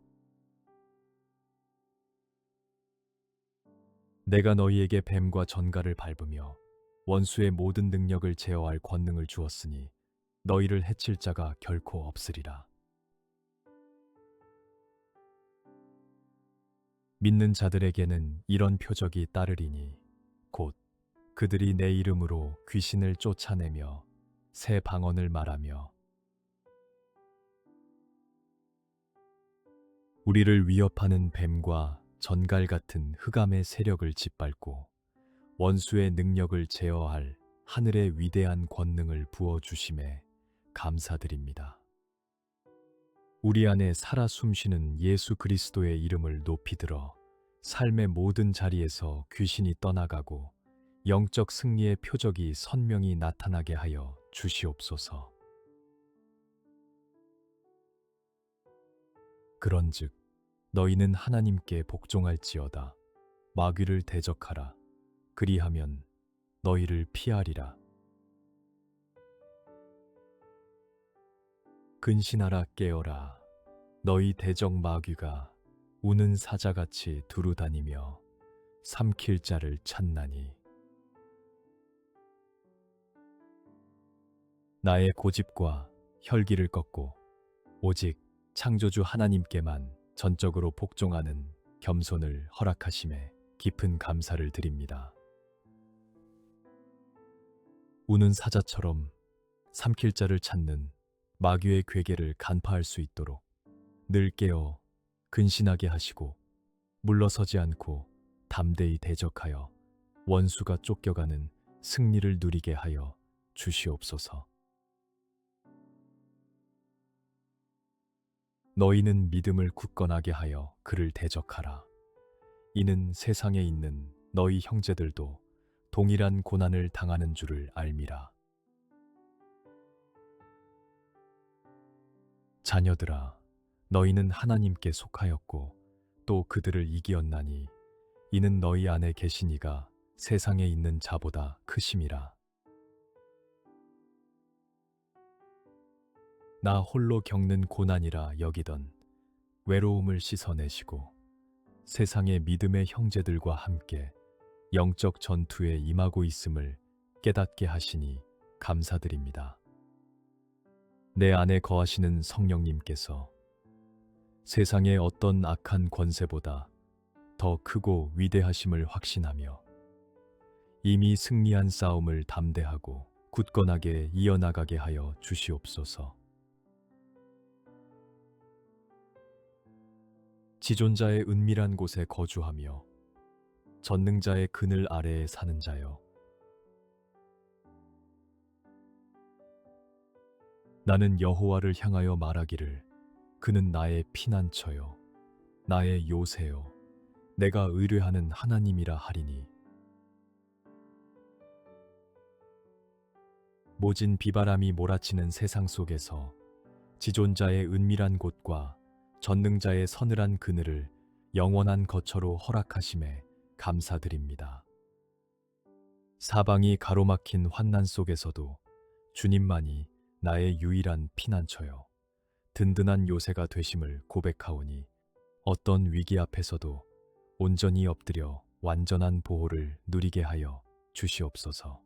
내가 너희에게 뱀과 전갈을 밟으며 원수의 모든 능력을 제어할 권능을 주었으니 너희를 해칠 자가 결코 없으리라. 믿는 자들에게는 이런 표적이 따르리니 곧 그들이 내 이름으로 귀신을 쫓아내며 새 방언을 말하며 우리를 위협하는 뱀과 전갈 같은 흑암의 세력을 짓밟고 원수의 능력을 제어할 하늘의 위대한 권능을 부어주심에 감사드립니다. 우리 안에 살아 숨쉬는 예수 그리스도의 이름을 높이 들어 삶의 모든 자리에서 귀신이 떠나가고 영적 승리의 표적이 선명히 나타나게 하여 주시옵소서. 그런즉 너희는 하나님께 복종할지어다. 마귀를 대적하라. 그리하면 너희를 피하리라. 근신하라 깨어라. 너희 대적 마귀가 우는 사자같이 두루다니며 삼킬 자를 찾나니. 나의 고집과 혈기를 꺾고 오직 창조주 하나님께만 전적으로 복종하는 겸손을 허락하심에 깊은 감사를 드립니다. 우는 사자처럼 삼킬 자를 찾는 마귀의 괴계를 간파할 수 있도록 늘 깨어 근신하게 하시고 물러서지 않고 담대히 대적하여 원수가 쫓겨가는 승리를 누리게 하여 주시옵소서. 너희는 믿음을 굳건하게 하여 그를 대적하라. 이는 세상에 있는 너희 형제들도 동일한 고난을 당하는 줄을 알미라. 자녀들아, 너희는 하나님께 속하였고 또 그들을 이기었나니 이는 너희 안에 계신 이가 세상에 있는 자보다 크심이라. 나 홀로 겪는 고난이라 여기던 외로움을 씻어내시고 세상의 믿음의 형제들과 함께 영적 전투에 임하고 있음을 깨닫게 하시니 감사드립니다. 내 안에 거하시는 성령님께서 세상의 어떤 악한 권세보다 더 크고 위대하심을 확신하며 이미 승리한 싸움을 담대하고 굳건하게 이어나가게 하여 주시옵소서. 지존자의 은밀한 곳에 거주하며 전능자의 그늘 아래에 사는 자여, 나는 여호와를 향하여 말하기를 그는 나의 피난처요 나의 요새요 내가 의뢰하는 하나님이라 하리니. 모진 비바람이 몰아치는 세상 속에서 지존자의 은밀한 곳과 전능자의 서늘한 그늘을 영원한 거처로 허락하심에 감사드립니다. 사방이 가로막힌 환난 속에서도 주님만이 나의 유일한 피난처요 든든한 요새가 되심을 고백하오니 어떤 위기 앞에서도 온전히 엎드려 완전한 보호를 누리게 하여 주시옵소서.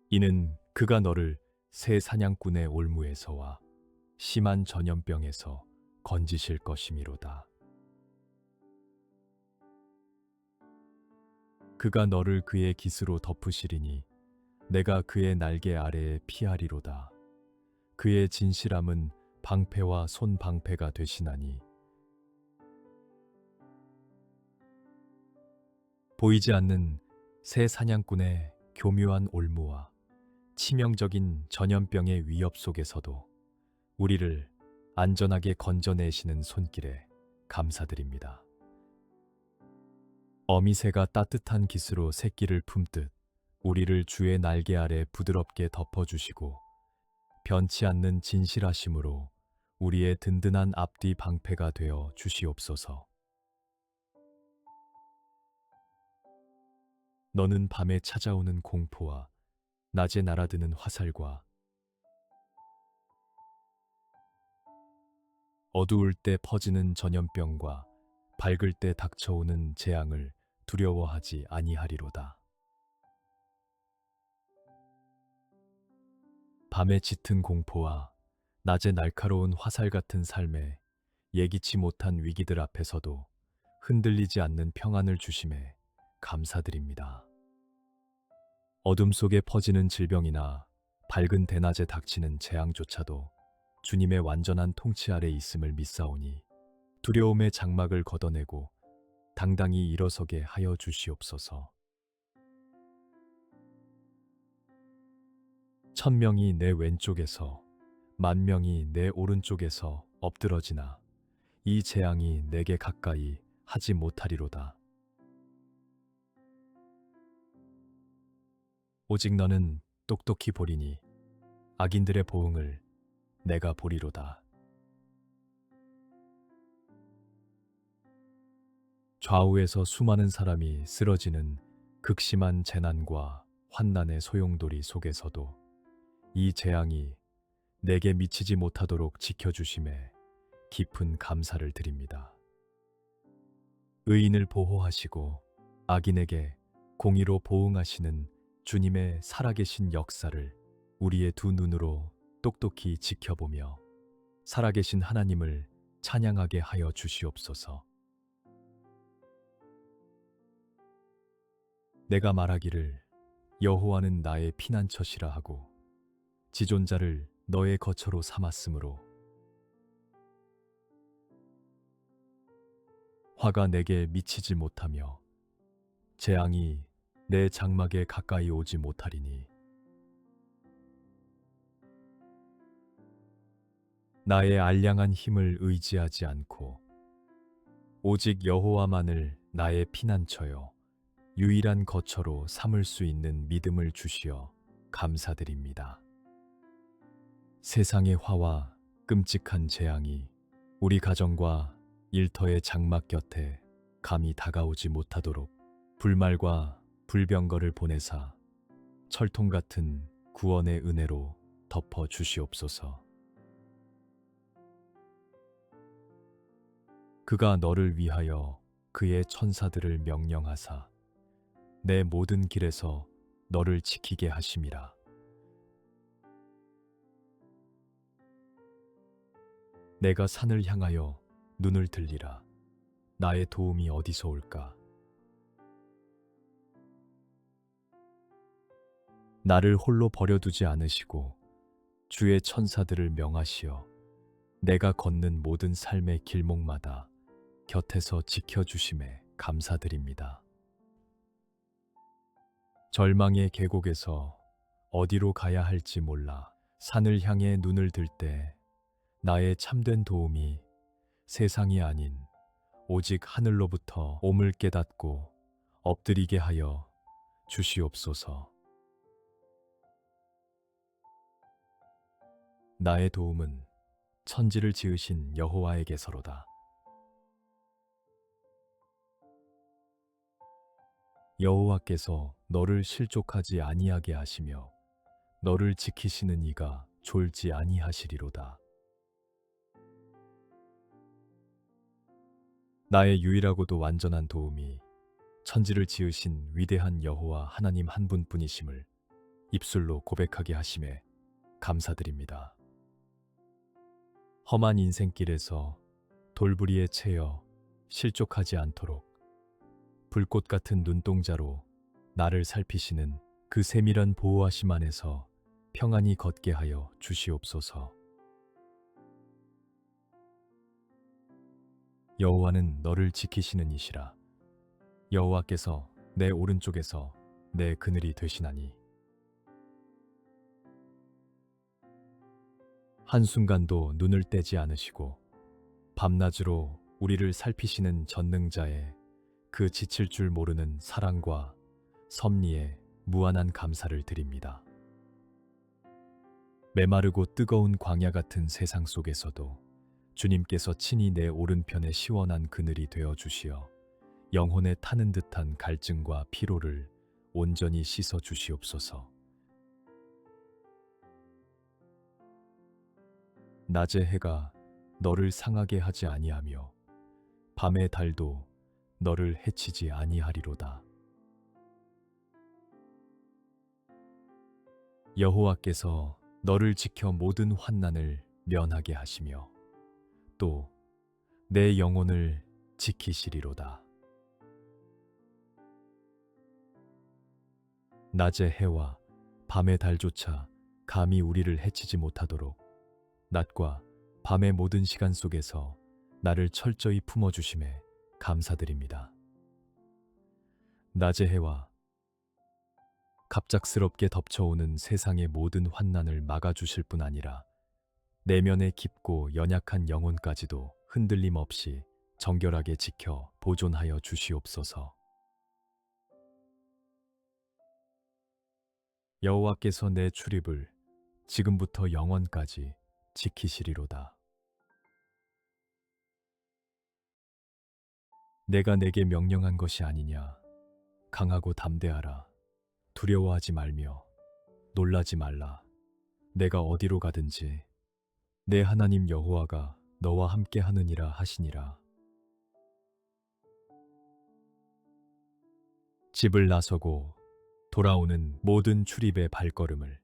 이는 그가 너를 새 사냥꾼의 올무에서와 심한 전염병에서 건지실 것이미로다. 그가 너를 그의 깃으로 덮으시리니 내가 그의 날개 아래에 피하리로다. 그의 진실함은 방패와 손방패가 되시나니. 보이지 않는 새 사냥꾼의 교묘한 올무와 치명적인 전염병의 위협 속에서도 우리를 안전하게 건져내시는 손길에 감사드립니다. 어미새가 따뜻한 깃으로 새끼를 품듯 우리를 주의 날개 아래 부드럽게 덮어주시고 변치 않는 진실하심으로 우리의 든든한 앞뒤 방패가 되어 주시옵소서. 너는 밤에 찾아오는 공포와 낮에 날아드는 화살과 어두울 때 퍼지는 전염병과 밝을 때 닥쳐오는 재앙을 두려워하지 아니하리로다. 밤에 짙은 공포와 낮에 날카로운 화살 같은 삶에 예기치 못한 위기들 앞에서도 흔들리지 않는 평안을 주심에 감사드립니다. 어둠 속에 퍼지는 질병이나 밝은 대낮에 닥치는 재앙조차도 주님의 완전한 통치 아래 있음을 믿사오니 두려움의 장막을 걷어내고 당당히 일어서게 하여 주시옵소서. 1000명이 내 왼쪽에서 10,000명이 내 오른쪽에서 엎드러지나 이 재앙이 내게 가까이 하지 못하리로다. 오직 너는 똑똑히 보리니 악인들의 보응을 내가 보리로다. 좌우에서 수많은 사람이 쓰러지는 극심한 재난과 환난의 소용돌이 속에서도 이 재앙이 내게 미치지 못하도록 지켜주심에 깊은 감사를 드립니다. 의인을 보호하시고 악인에게 공의로 보응하시는 주님의 살아계신 역사를 우리의 두 눈으로 똑똑히 지켜보며 살아계신 하나님을 찬양하게 하여 주시옵소서. 내가 말하기를 여호와는 나의 피난처시라 하고 지존자를 너의 거처로 삼았으므로 화가 내게 미치지 못하며 재앙이 내 장막에 가까이 오지 못하리니 나의 알량한 힘을 의지하지 않고 오직 여호와만을 나의 피난처요 유일한 거처로 삼을 수 있는 믿음을 주시어 감사드립니다. 세상의 화와 끔찍한 재앙이 우리 가정과 일터의 장막 곁에 감히 다가오지 못하도록 불말과 불병거를 보내사 철통 같은 구원의 은혜로 덮어 주시옵소서. 그가 너를 위하여 그의 천사들을 명령하사 내 모든 길에서 너를 지키게 하심이라. 내가 산을 향하여 눈을 들리라. 나의 도움이 어디서 올까? 나를 홀로 버려두지 않으시고 주의 천사들을 명하시어 내가 걷는 모든 삶의 길목마다 곁에서 지켜주심에 감사드립니다. 절망의 계곡에서 어디로 가야 할지 몰라 산을 향해 눈을 들 때 나의 참된 도움이 세상이 아닌 오직 하늘로부터 옴을 깨닫고 엎드리게 하여 주시옵소서. 나의 도움은 천지를 지으신 여호와에게서로다. 여호와께서 너를 실족하지 아니하게 하시며 너를 지키시는 이가 졸지 아니하시리로다. 나의 유일하고도 완전한 도움이 천지를 지으신 위대한 여호와 하나님 한 분뿐이심을 입술로 고백하게 하심에 감사드립니다. 험한 인생길에서 돌부리에 채여 실족하지 않도록 불꽃 같은 눈동자로 나를 살피시는 그 세밀한 보호하심 안에서 평안히 걷게 하여 주시옵소서. 여호와는 너를 지키시는 이시라. 여호와께서 내 오른쪽에서 내 그늘이 되시나니 한순간도 눈을 떼지 않으시고 밤낮으로 우리를 살피시는 전능자의 그 지칠 줄 모르는 사랑과 섭리에 무한한 감사를 드립니다. 메마르고 뜨거운 광야 같은 세상 속에서도 주님께서 친히 내 오른편에 시원한 그늘이 되어 주시어 영혼에 타는 듯한 갈증과 피로를 온전히 씻어 주시옵소서. 낮의 해가 너를 상하게 하지 아니하며 밤의 달도 너를 해치지 아니하리로다. 여호와께서 너를 지켜 모든 환난을 면하게 하시며 또 내 영혼을 지키시리로다. 낮의 해와 밤의 달조차 감히 우리를 해치지 못하도록 낮과 밤의 모든 시간 속에서 나를 철저히 품어주심에 감사드립니다. 낮의 해와 갑작스럽게 덮쳐오는 세상의 모든 환난을 막아주실 뿐 아니라 내면의 깊고 연약한 영혼까지도 흔들림 없이 정결하게 지켜 보존하여 주시옵소서. 여호와께서 내 출입을 지금부터 영원까지 지키시리로다. 내가 내게 명령한 것이 아니냐. 강하고 담대하라. 두려워하지 말며 놀라지 말라. 내가 어디로 가든지 내 하나님 여호와가 너와 함께 하느니라 하시니라. 집을 나서고 돌아오는 모든 출입의 발걸음을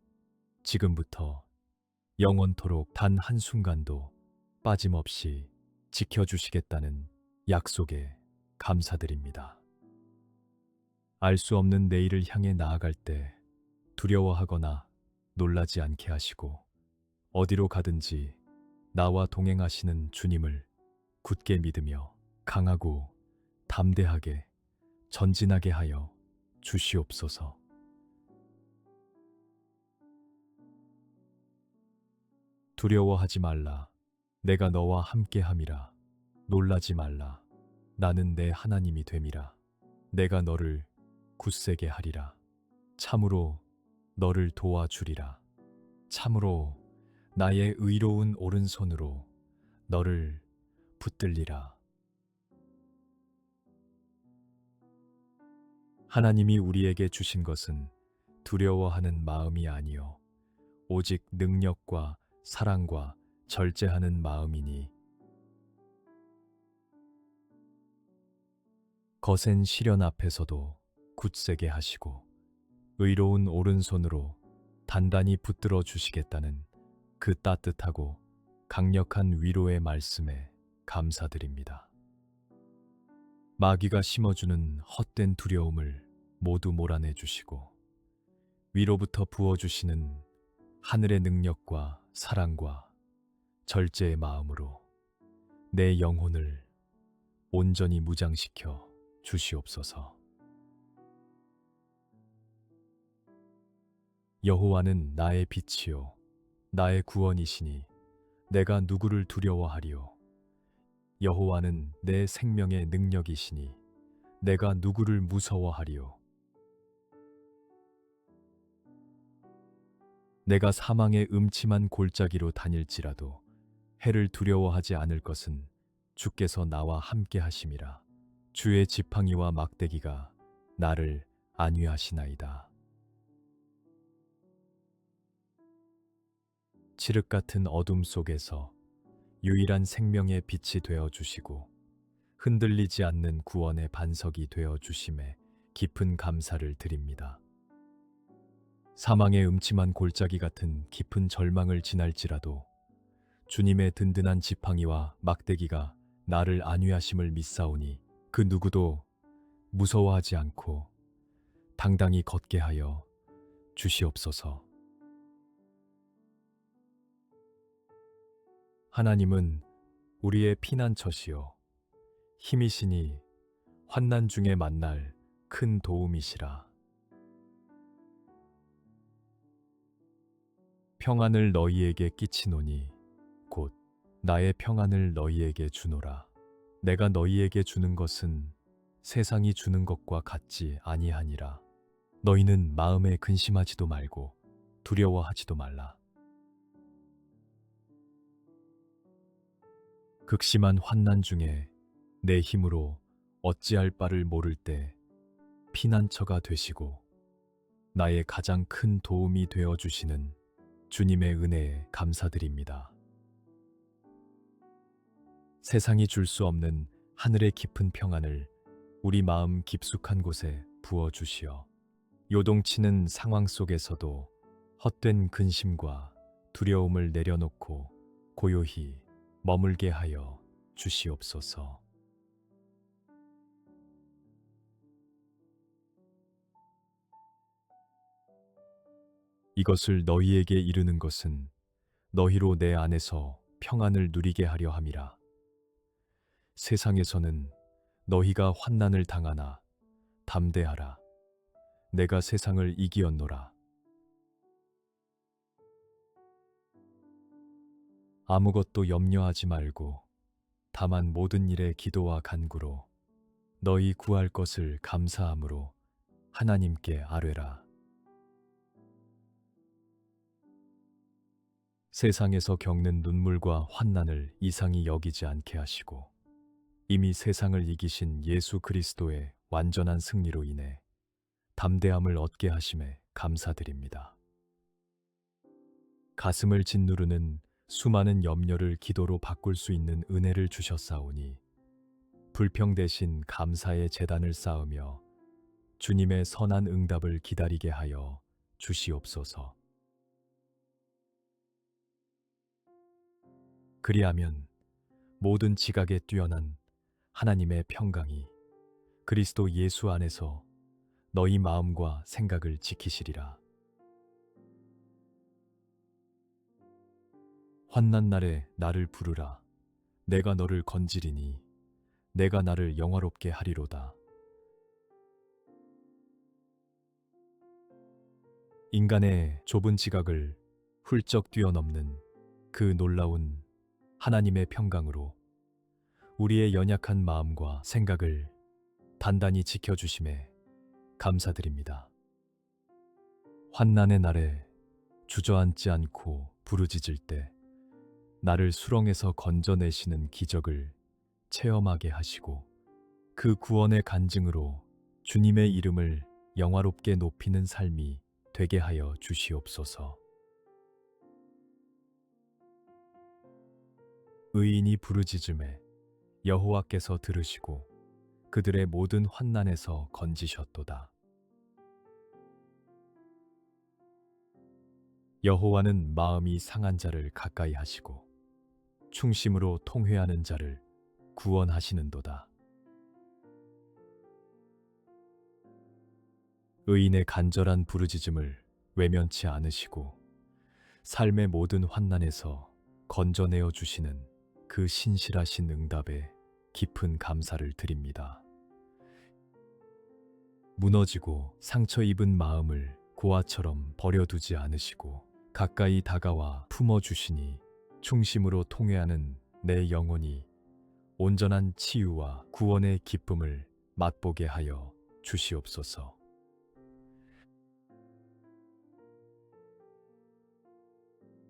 지금부터 영원토록 단 한순간도 빠짐없이 지켜주시겠다는 약속에 감사드립니다. 알 수 없는 내일을 향해 나아갈 때 두려워하거나 놀라지 않게 하시고 어디로 가든지 나와 동행하시는 주님을 굳게 믿으며 강하고 담대하게 전진하게 하여 주시옵소서. 두려워하지 말라. 내가 너와 함께 함이라. 놀라지 말라. 나는 내 하나님이 됨이라. 내가 너를 굳세게 하리라. 참으로 너를 도와주리라. 참으로 나의 의로운 오른손으로 너를 붙들리라. 하나님이 우리에게 주신 것은 두려워하는 마음이 아니요 오직 능력과 사랑과 절제하는 마음이니 거센 시련 앞에서도 굳세게 하시고 의로운 오른손으로 단단히 붙들어 주시겠다는 그 따뜻하고 강력한 위로의 말씀에 감사드립니다. 마귀가 심어주는 헛된 두려움을 모두 몰아내 주시고 위로부터 부어주시는 하늘의 능력과 사랑과 절제의 마음으로 내 영혼을 온전히 무장시켜 주시옵소서. 여호와는 나의 빛이요 나의 구원이시니 내가 누구를 두려워하리요. 여호와는 내 생명의 능력이시니 내가 누구를 무서워하리요. 내가 사망의 음침한 골짜기로 다닐지라도 해를 두려워하지 않을 것은 주께서 나와 함께 하심이라. 주의 지팡이와 막대기가 나를 안위하시나이다. 칠흑 같은 어둠 속에서 유일한 생명의 빛이 되어 주시고 흔들리지 않는 구원의 반석이 되어 주심에 깊은 감사를 드립니다. 사망의 음침한 골짜기 같은 깊은 절망을 지날지라도 주님의 든든한 지팡이와 막대기가 나를 안위하심을 믿사오니 그 누구도 무서워하지 않고 당당히 걷게 하여 주시옵소서. 하나님은 우리의 피난처시요 힘이시니 환난 중에 만날 큰 도움이시라. 평안을 너희에게 끼치노니 곧 나의 평안을 너희에게 주노라. 내가 너희에게 주는 것은 세상이 주는 것과 같지 아니하니라. 너희는 마음에 근심하지도 말고 두려워하지도 말라. 극심한 환난 중에 내 힘으로 어찌할 바를 모를 때 피난처가 되시고 나의 가장 큰 도움이 되어 주시는 주님의 은혜에 감사드립니다. 세상이 줄 수 없는 하늘의 깊은 평안을 우리 마음 깊숙한 곳에 부어 주시어 요동치는 상황 속에서도 헛된 근심과 두려움을 내려놓고 고요히 머물게 하여 주시옵소서. 이것을 너희에게 이르는 것은 너희로 내 안에서 평안을 누리게 하려 함이라. 세상에서는 너희가 환난을 당하나 담대하라. 내가 세상을 이기었노라. 아무것도 염려하지 말고 다만 모든 일에 기도와 간구로 너희 구할 것을 감사함으로 하나님께 아뢰라. 세상에서 겪는 눈물과 환난을 이상히 여기지 않게 하시고 이미 세상을 이기신 예수 그리스도의 완전한 승리로 인해 담대함을 얻게 하심에 감사드립니다. 가슴을 짓누르는 수많은 염려를 기도로 바꿀 수 있는 은혜를 주셨사오니 불평 대신 감사의 제단을 쌓으며 주님의 선한 응답을 기다리게 하여 주시옵소서. 그리하면 모든 지각에 뛰어난 하나님의 평강이 그리스도 예수 안에서 너희 마음과 생각을 지키시리라. 환난 날에 나를 부르라. 내가 너를 건지리니 내가 나를 영화롭게 하리로다. 인간의 좁은 지각을 훌쩍 뛰어넘는 그 놀라운 하나님의 평강으로 우리의 연약한 마음과 생각을 단단히 지켜주심에 감사드립니다. 환난의 날에 주저앉지 않고 부르짖을 때 나를 수렁에서 건져내시는 기적을 체험하게 하시고 그 구원의 간증으로 주님의 이름을 영화롭게 높이는 삶이 되게 하여 주시옵소서. 의인이 부르짖음에 여호와께서 들으시고 그들의 모든 환난에서 건지셨도다. 여호와는 마음이 상한 자를 가까이 하시고 충심으로 통회하는 자를 구원하시는도다. 의인의 간절한 부르짖음을 외면치 않으시고 삶의 모든 환난에서 건져내어 주시는 그 신실하신 응답에 깊은 감사를 드립니다. 무너지고 상처 입은 마음을 고아처럼 버려두지 않으시고 가까이 다가와 품어주시니 충심으로 통회하는 내 영혼이 온전한 치유와 구원의 기쁨을 맛보게 하여 주시옵소서.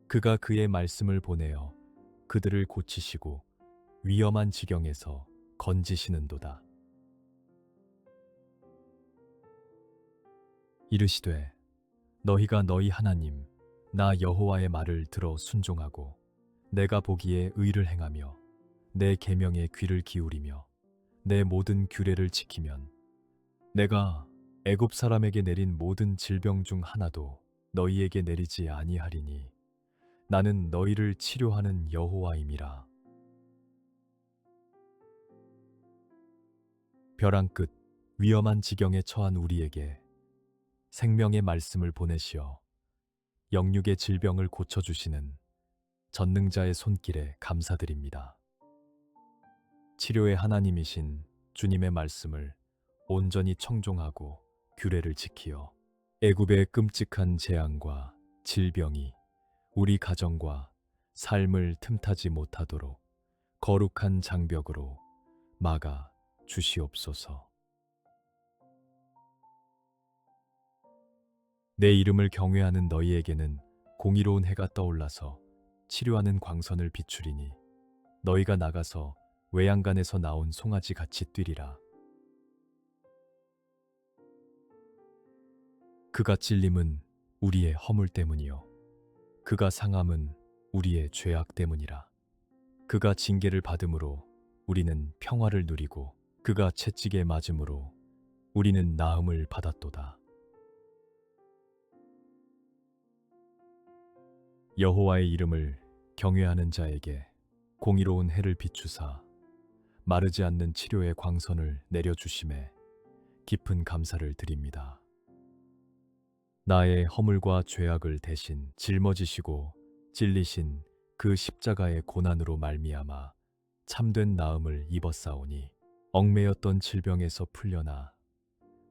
그가 그의 말씀을 보내어 그들을 고치시고 위험한 지경에서 건지시는도다. 이르시되 너희가 너희 하나님 나 여호와의 말을 들어 순종하고 내가 보기에 의를 행하며 내 계명에 귀를 기울이며 내 모든 규례를 지키면 내가 애굽 사람에게 내린 모든 질병 중 하나도 너희에게 내리지 아니하리니 나는 너희를 치료하는 여호와임이라. 벼랑 끝 위험한 지경에 처한 우리에게 생명의 말씀을 보내시어 영육의 질병을 고쳐주시는 전능자의 손길에 감사드립니다. 치료의 하나님이신 주님의 말씀을 온전히 청종하고 규례를 지키어 애굽의 끔찍한 재앙과 질병이 우리 가정과 삶을 틈타지 못하도록 거룩한 장벽으로 막아 주시옵소서. 내 이름을 경외하는 너희에게는 공의로운 해가 떠올라서 치료하는 광선을 비추리니 너희가 나가서 외양간에서 나온 송아지 같이 뛰리라. 그가 찔림은 우리의 허물 때문이요 그가 상함은 우리의 죄악 때문이라. 그가 징계를 받음으로 우리는 평화를 누리고 그가 채찍에 맞음으로 우리는 나음을 받았도다. 여호와의 이름을 경외하는 자에게 공의로운 해를 비추사 마르지 않는 치료의 광선을 내려주심에 깊은 감사를 드립니다. 나의 허물과 죄악을 대신 짊어지시고 찔리신 그 십자가의 고난으로 말미암아 참된 나음을 입었사오니 얽매였던 질병에서 풀려나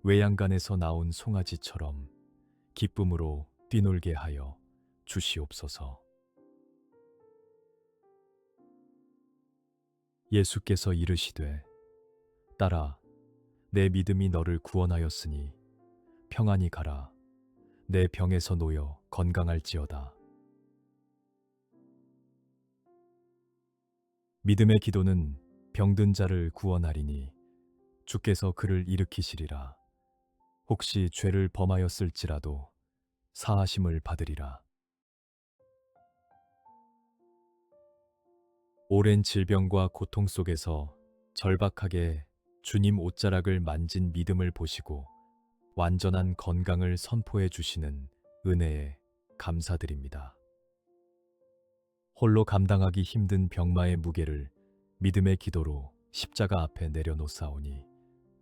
외양간에서 나온 송아지처럼 기쁨으로 뛰놀게 하여 주시옵소서. 예수께서 이르시되 딸아 내 믿음이 너를 구원하였으니 평안히 가라. 내 병에서 놓여 건강할지어다. 믿음의 기도는 병든 자를 구원하리니 주께서 그를 일으키시리라. 혹시 죄를 범하였을지라도 사하심을 받으리라. 오랜 질병과 고통 속에서 절박하게 주님 옷자락을 만진 믿음을 보시고 완전한 건강을 선포해 주시는 은혜에 감사드립니다. 홀로 감당하기 힘든 병마의 무게를 믿음의 기도로 십자가 앞에 내려놓사오니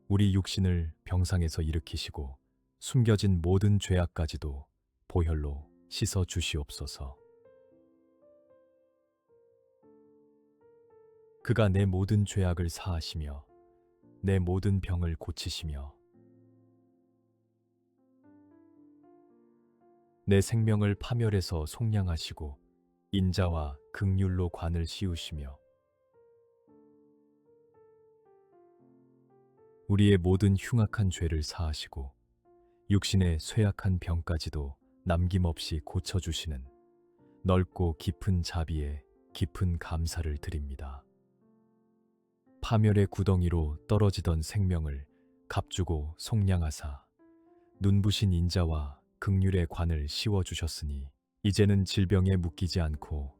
우리 육신을 병상에서 일으키시고 숨겨진 모든 죄악까지도 보혈로 씻어 주시옵소서. 그가 내 모든 죄악을 사하시며 내 모든 병을 고치시며 내 생명을 파멸해서 속량하시고 인자와 긍휼로 관을 씌우시며 우리의 모든 흉악한 죄를 사하시고 육신의 쇠약한 병까지도 남김없이 고쳐주시는 넓고 깊은 자비에 깊은 감사를 드립니다. 파멸의 구덩이로 떨어지던 생명을 값주고 속량하사 눈부신 인자와 긍휼의 관을 씌워주셨으니 이제는 질병에 묶이지 않고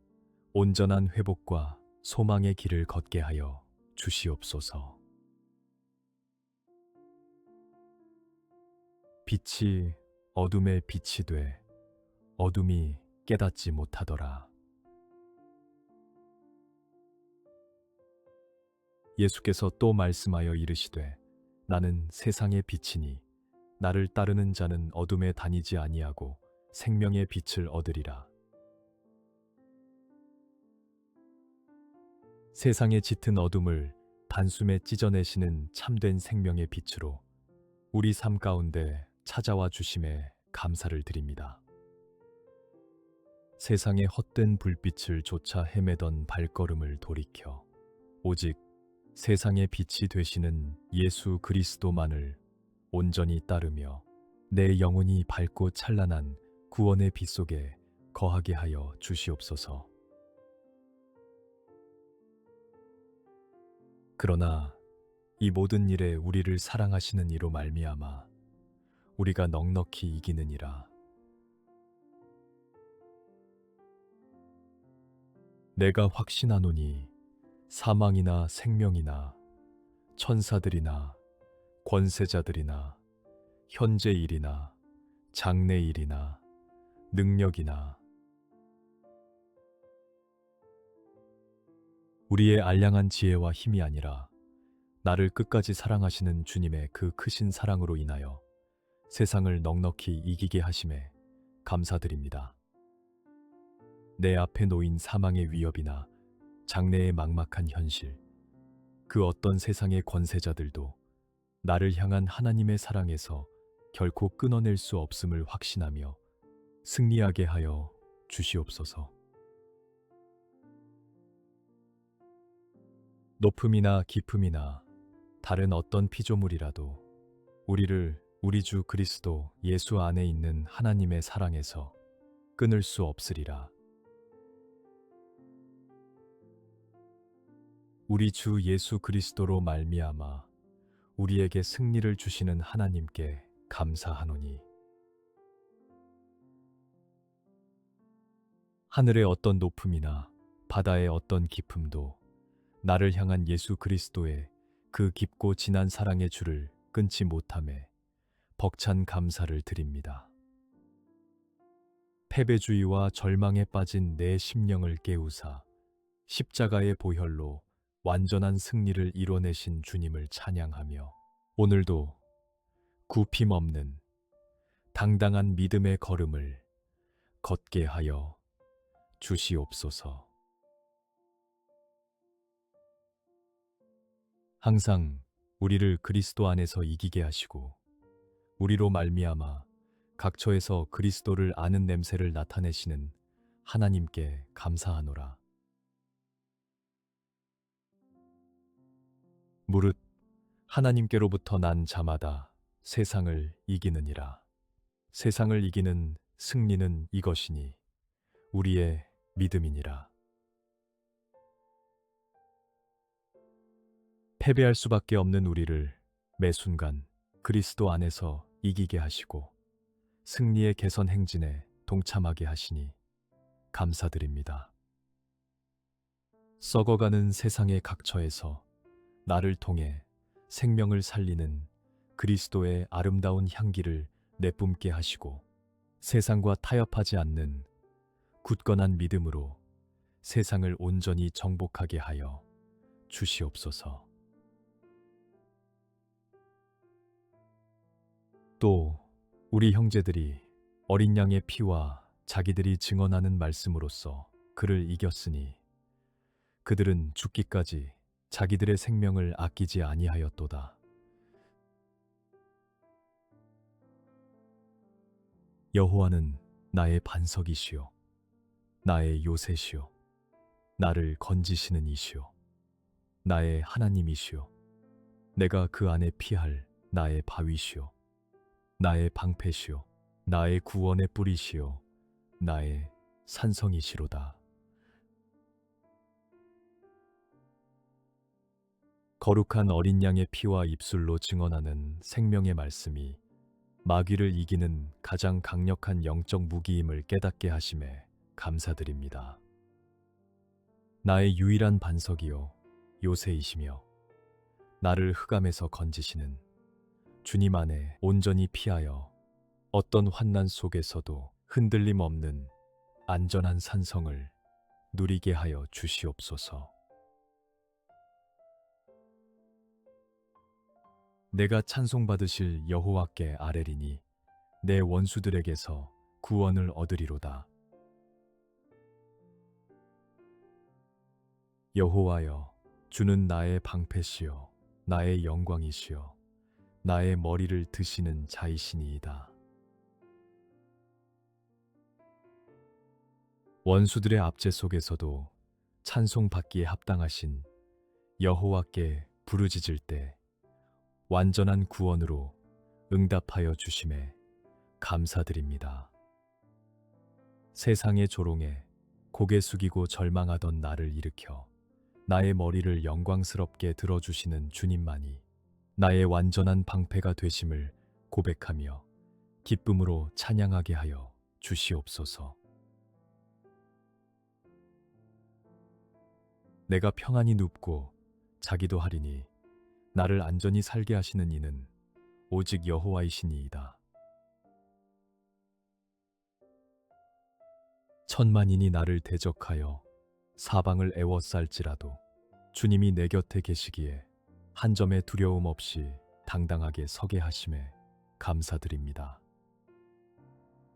온전한 회복과 소망의 길을 걷게 하여 주시옵소서. 빛이 어둠의 빛이 돼 어둠이 깨닫지 못하더라. 예수께서 또 말씀하여 이르시되 나는 세상의 빛이니 나를 따르는 자는 어둠에 다니지 아니하고 생명의 빛을 얻으리라. 세상의 짙은 어둠을 단숨에 찢어내시는 참된 생명의 빛으로 우리 삶 가운데 찾아와 주심에 감사를 드립니다. 세상의 헛된 불빛을 쫓아 헤매던 발걸음을 돌이켜 오직 세상의 빛이 되시는 예수 그리스도만을 온전히 따르며 내 영혼이 밝고 찬란한 구원의 빛 속에 거하게 하여 주시옵소서. 그러나 이 모든 일에 우리를 사랑하시는 이로 말미암아 우리가 넉넉히 이기느니라. 내가 확신하노니 사망이나 생명이나 천사들이나 권세자들이나 현재 일이나 장래 일이나 능력이나 우리의 알량한 지혜와 힘이 아니라 나를 끝까지 사랑하시는 주님의 그 크신 사랑으로 인하여 세상을 넉넉히 이기게 하심에 감사드립니다. 내 앞에 놓인 사망의 위협이나 장래의 막막한 현실, 그 어떤 세상의 권세자들도 나를 향한 하나님의 사랑에서 결코 끊어낼 수 없음을 확신하며 승리하게 하여 주시옵소서. 높음이나 깊음이나 다른 어떤 피조물이라도 우리를 우리 주 그리스도 예수 안에 있는 하나님의 사랑에서 끊을 수 없으리라. 우리 주 예수 그리스도로 말미암아 우리에게 승리를 주시는 하나님께 감사하노니 하늘의 어떤 높음이나 바다의 어떤 깊음도 나를 향한 예수 그리스도의 그 깊고 진한 사랑의 줄을 끊지 못함에 벅찬 감사를 드립니다. 패배주의와 절망에 빠진 내 심령을 깨우사 십자가의 보혈로 완전한 승리를 이뤄내신 주님을 찬양하며 오늘도 굽힘 없는 당당한 믿음의 걸음을 걷게 하여 주시옵소서. 항상 우리를 그리스도 안에서 이기게 하시고 우리로 말미암아 각처에서 그리스도를 아는 냄새를 나타내시는 하나님께 감사하노라. 무릇 하나님께로부터 난 자마다 세상을 이기느니라. 세상을 이기는 승리는 이것이니 우리의 믿음이니라. 패배할 수밖에 없는 우리를 매 순간 그리스도 안에서 이기게 하시고 승리의 개선 행진에 동참하게 하시니 감사드립니다. 썩어가는 세상의 각처에서 나를 통해 생명을 살리는 그리스도의 아름다운 향기를 내뿜게 하시고 세상과 타협하지 않는 굳건한 믿음으로 세상을 온전히 정복하게 하여 주시옵소서. 또 우리 형제들이 어린 양의 피와 자기들이 증언하는 말씀으로써 그를 이겼으니 그들은 죽기까지 자기들의 생명을 아끼지 아니하였도다. 여호와는 나의 반석이시요 나의 요새시요 나를 건지시는 이시요 나의 하나님이시요 내가 그 안에 피할 나의 바위시요 나의 방패시요 나의 구원의 뿌리시요 나의 산성이시로다. 거룩한 어린 양의 피와 입술로 증언하는 생명의 말씀이 마귀를 이기는 가장 강력한 영적 무기임을 깨닫게 하심에 감사드립니다. 나의 유일한 반석이요 요새이시며 나를 흑암에서 건지시는 주님 안에 온전히 피하여 어떤 환난 속에서도 흔들림 없는 안전한 산성을 누리게 하여 주시옵소서. 내가 찬송받으실 여호와께 아뢰리니 내 원수들에게서 구원을 얻으리로다. 여호와여, 주는 나의 방패시요 나의 영광이시요 나의 머리를 드시는 자이시니이다. 원수들의 압제 속에서도 찬송받기에 합당하신 여호와께 부르짖을 때 완전한 구원으로 응답하여 주심에 감사드립니다. 세상의 조롱에 고개 숙이고 절망하던 나를 일으켜 나의 머리를 영광스럽게 들어주시는 주님만이 나의 완전한 방패가 되심을 고백하며 기쁨으로 찬양하게 하여 주시옵소서. 내가 평안히 눕고 자기도 하리니 나를 안전히 살게 하시는 이는 오직 여호와이시니이다. 천만인이 나를 대적하여 사방을 애워쌀지라도 주님이 내 곁에 계시기에 한 점의 두려움 없이 당당하게 서게 하심에 감사드립니다.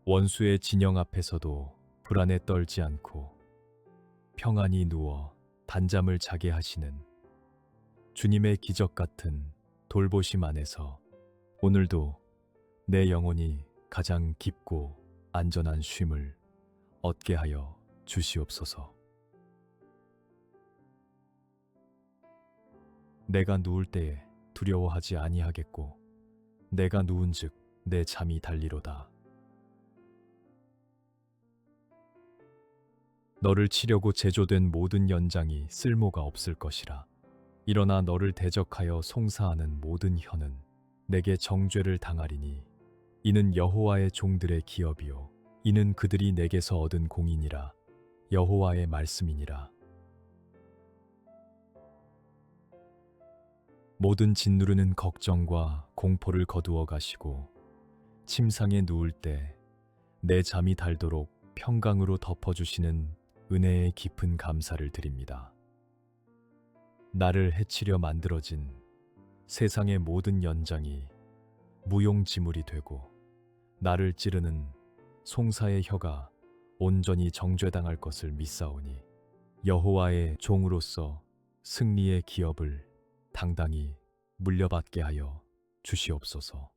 원수의 진영 앞에서도 불안에 떨지 않고 평안히 누워 단잠을 자게 하시는 주님의 기적 같은 돌보심 안에서 오늘도 내 영혼이 가장 깊고 안전한 쉼을 얻게 하여 주시옵소서. 내가 누울 때에 두려워하지 아니하겠고 내가 누운즉 내 잠이 달리로다. 너를 치려고 제조된 모든 연장이 쓸모가 없을 것이라. 일어나 너를 대적하여 송사하는 모든 혀는 내게 정죄를 당하리니 이는 여호와의 종들의 기업이요 이는 그들이 내게서 얻은 공이니라. 여호와의 말씀이니라. 모든 짓누르는 걱정과 공포를 거두어 가시고 침상에 누울 때 내 잠이 달도록 평강으로 덮어주시는 은혜의 깊은 감사를 드립니다. 나를 해치려 만들어진 세상의 모든 연장이 무용지물이 되고 나를 찌르는 송사의 혀가 온전히 정죄당할 것을 믿사오니 여호와의 종으로서 승리의 기업을 당당히 물려받게 하여 주시옵소서.